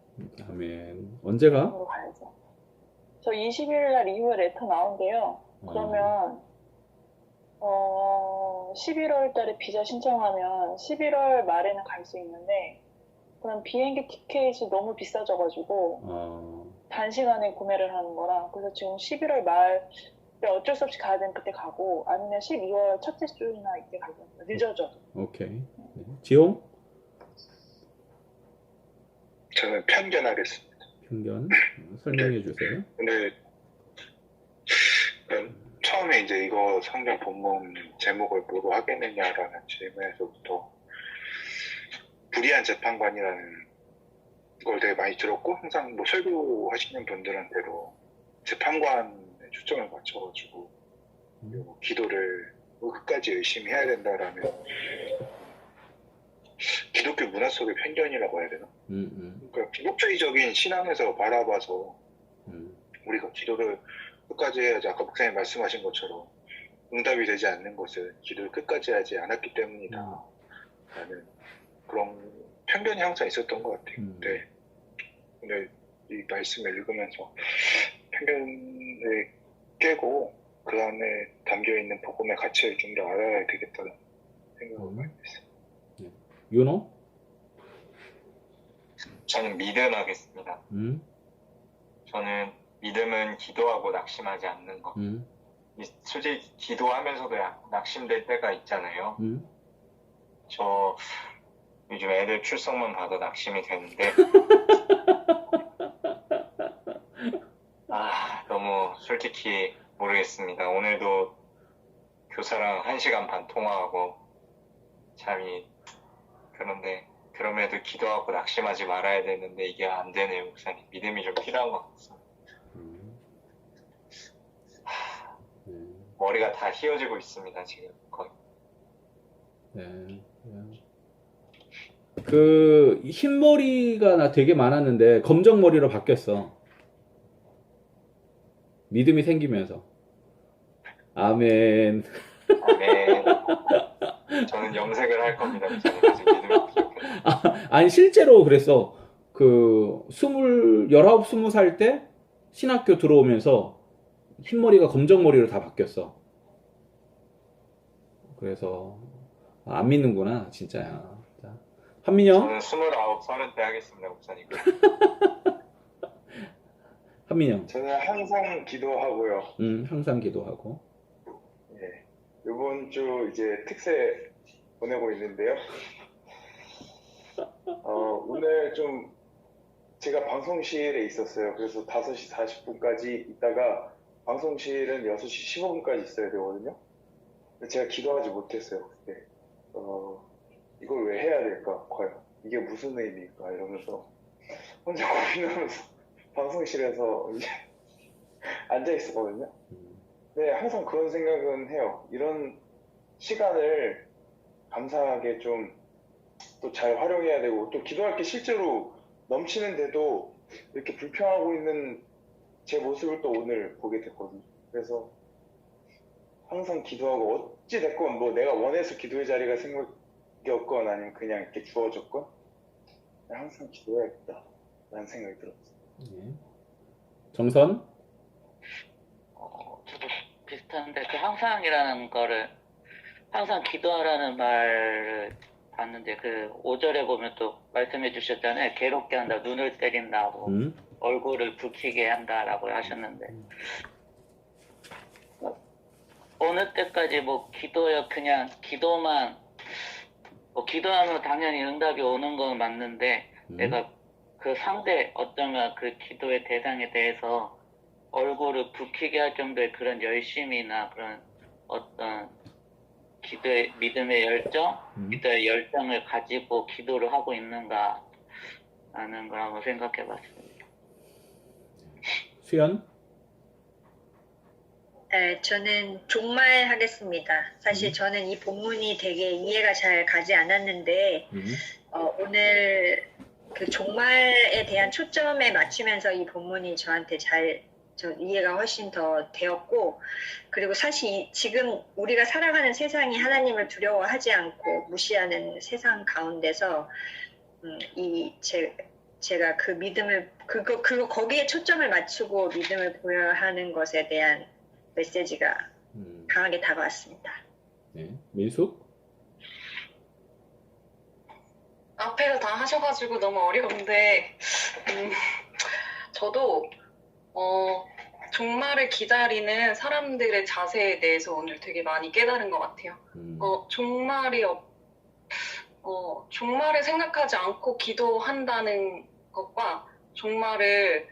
아멘. 언제가? 믿음으로 가야죠. 저 20일 날 이후에 레터 나온대요. 그러면 11월 달에 비자 신청하면 11월 말에는 갈 수 있는데, 그럼 비행기 티켓이 너무 비싸져가지고 단시간에 구매를 하는 거라, 그래서 지금 11월 말에 어쩔 수 없이 가야 되면 그때 가고, 아니면 12월 첫째 주나 이때 가고, 늦어져도. 오케이. 네. 지용? 저는 편견하겠습니다. 편견? 설명해 주세요. 근데 처음에 이제 이거 성경 본문 제목을 뭐로 하겠느냐라는 질문에서부터 불의한 재판관이라는 걸 되게 많이 들었고, 항상 뭐 설교하시는 분들한테도 재판관에 초점을 맞춰가지고 기도를 끝까지 열심히 해야 된다라는 기독교 문화 속의 편견이라고 해야 되나? 그러니까 기독주의적인 신앙에서 바라봐서 우리가 기도를 끝까지 해야지, 아까 목사님 말씀하신 것처럼 응답이 되지 않는 것은 기도를 끝까지 하지 않았기 때문이다 라는 그런 편견이 항상 있었던 것 같아요. 네. 근데 이 말씀을 읽으면서 편견을 깨고 그 안에 담겨있는 복음의 가치를 좀 더 알아야 되겠다는 생각을 많이 했어요. 윤호? 저는 믿음하겠습니다. 저는 믿음은 기도하고 낙심하지 않는 것. 솔직히 기도하면서도 낙심될 때가 있잖아요. 저 요즘 애들 출석만 봐도 낙심이 되는데 너무 솔직히 모르겠습니다. 오늘도 교사랑 1시간 반 통화하고 잠이, 그런데 그럼에도 기도하고 낙심하지 말아야 되는데 이게 안 되네요, 목사님. 믿음이 좀 필요한 것 같습니다. 머리가 다 휘어지고 있습니다, 지금 거의. 네. 그 흰머리가 나 되게 많았는데 검정머리로 바뀌었어. 믿음이 생기면서. 아멘. 아멘. 저는 염색을 할 겁니다, 목사님. 아직 믿음이 부족해요. 아니 실제로 그랬어. 그 19, 20살 때 신학교 들어오면서 흰머리가 검정머리로 다 바뀌었어. 그래서 안 믿는구나, 진짜야. 자, 한민영? 저는 29, 30대 하겠습니다, 목사님. 한민영? 저는 항상 기도하고요. 항상 기도하고. 예. 이번 주 이제 특세 보내고 있는데요. 오늘 좀 제가 방송실에 있었어요. 그래서 5시 40분까지 있다가 방송실은 6시 15분까지 있어야 되거든요. 제가 기도하지 못했어요, 그때. 이걸 왜 해야 될까, 과연? 이게 무슨 의미일까? 이러면서 혼자 고민하면서 방송실에서 이제 앉아 있었거든요. 네, 항상 그런 생각은 해요. 이런 시간을 감사하게 좀 또 잘 활용해야 되고, 또 기도할 게 실제로 넘치는데도 이렇게 불평하고 있는 제 모습을 또 오늘 보게 됐거든요. 그래서 항상 기도하고, 어찌 됐건 뭐 내가 원해서 기도의 자리가 생겼건 아니면 그냥 이렇게 주어졌건 항상 기도해야겠다 라는 생각이 들었어요. 예. 정선? 저도 비슷한데, 그 항상이라는 거를, 항상 기도하라는 말을 봤는데, 그 5절에 보면 또 말씀해 주셨잖아요. 괴롭게 한다, 눈을 때린다고, 얼굴을 붉히게 한다라고 하셨는데, 어느 때까지 뭐 기도요, 그냥 기도만, 뭐 기도하면 당연히 응답이 오는 건 맞는데, 내가 그 상대, 어쩌면 그 기도의 대상에 대해서 얼굴을 붉히게 할 정도의 그런 열심이나 그런 어떤 기도의, 믿음의 열정, 기도의 열정을 가지고 기도를 하고 있는가 라는 걸 한번 생각해 봤습니다. 수연? 저는 종말하겠습니다. 사실 저는 이 본문이 되게 이해가 잘 가지 않았는데 오늘 그 종말에 대한 초점에 맞추면서 이 본문이 저한테 저 이해가 훨씬 더 되었고, 그리고 사실 지금 우리가 살아가는 세상이 하나님을 두려워하지 않고 무시하는 세상 가운데서 제가 그 믿음을 거기에 초점을 맞추고 믿음을 보여야 하는 것에 대한 메시지가 강하게 다가왔습니다. 네, 민숙? 앞에서 다 하셔가지고 너무 어려운데 저도 종말을 기다리는 사람들의 자세에 대해서 오늘 되게 많이 깨달은 것 같아요. 종말을 생각하지 않고 기도한다는 것과 종말을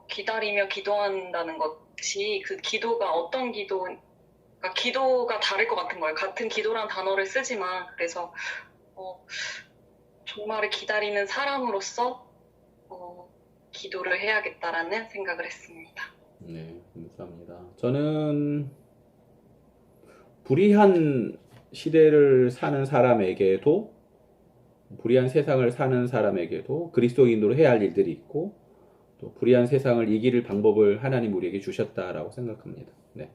기다리며 기도한다는 것이 그 기도가 어떤 그러니까 기도가 다를 것 같은 거예요. 같은 기도란 단어를 쓰지만 그래서 종말을 기다리는 사람으로서 기도를 해야겠다라는 생각을 했습니다. 네, 감사합니다. 저는 불의한 시대를 사는 사람에게도, 불의한 세상을 사는 사람에게도 그리스도인으로 해야 할 일들이 있고, 또 불의한 세상을 이길 방법을 하나님 우리에게 주셨다라고 생각합니다. 네,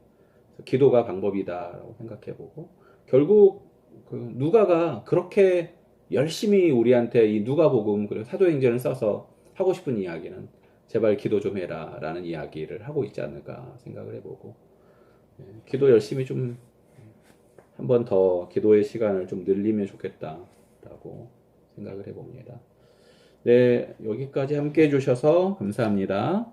기도가 방법이다라고 생각해보고, 결국 그 누가가 그렇게 열심히 우리한테 이 누가복음 그리고 사도행전을 써서 하고 싶은 이야기는 제발 기도 좀 해라 라는 이야기를 하고 있지 않을까 생각을 해보고, 기도 열심히 좀 한 번 더 기도의 시간을 좀 늘리면 좋겠다라고 생각을 해봅니다. 네, 여기까지 함께 해주셔서 감사합니다.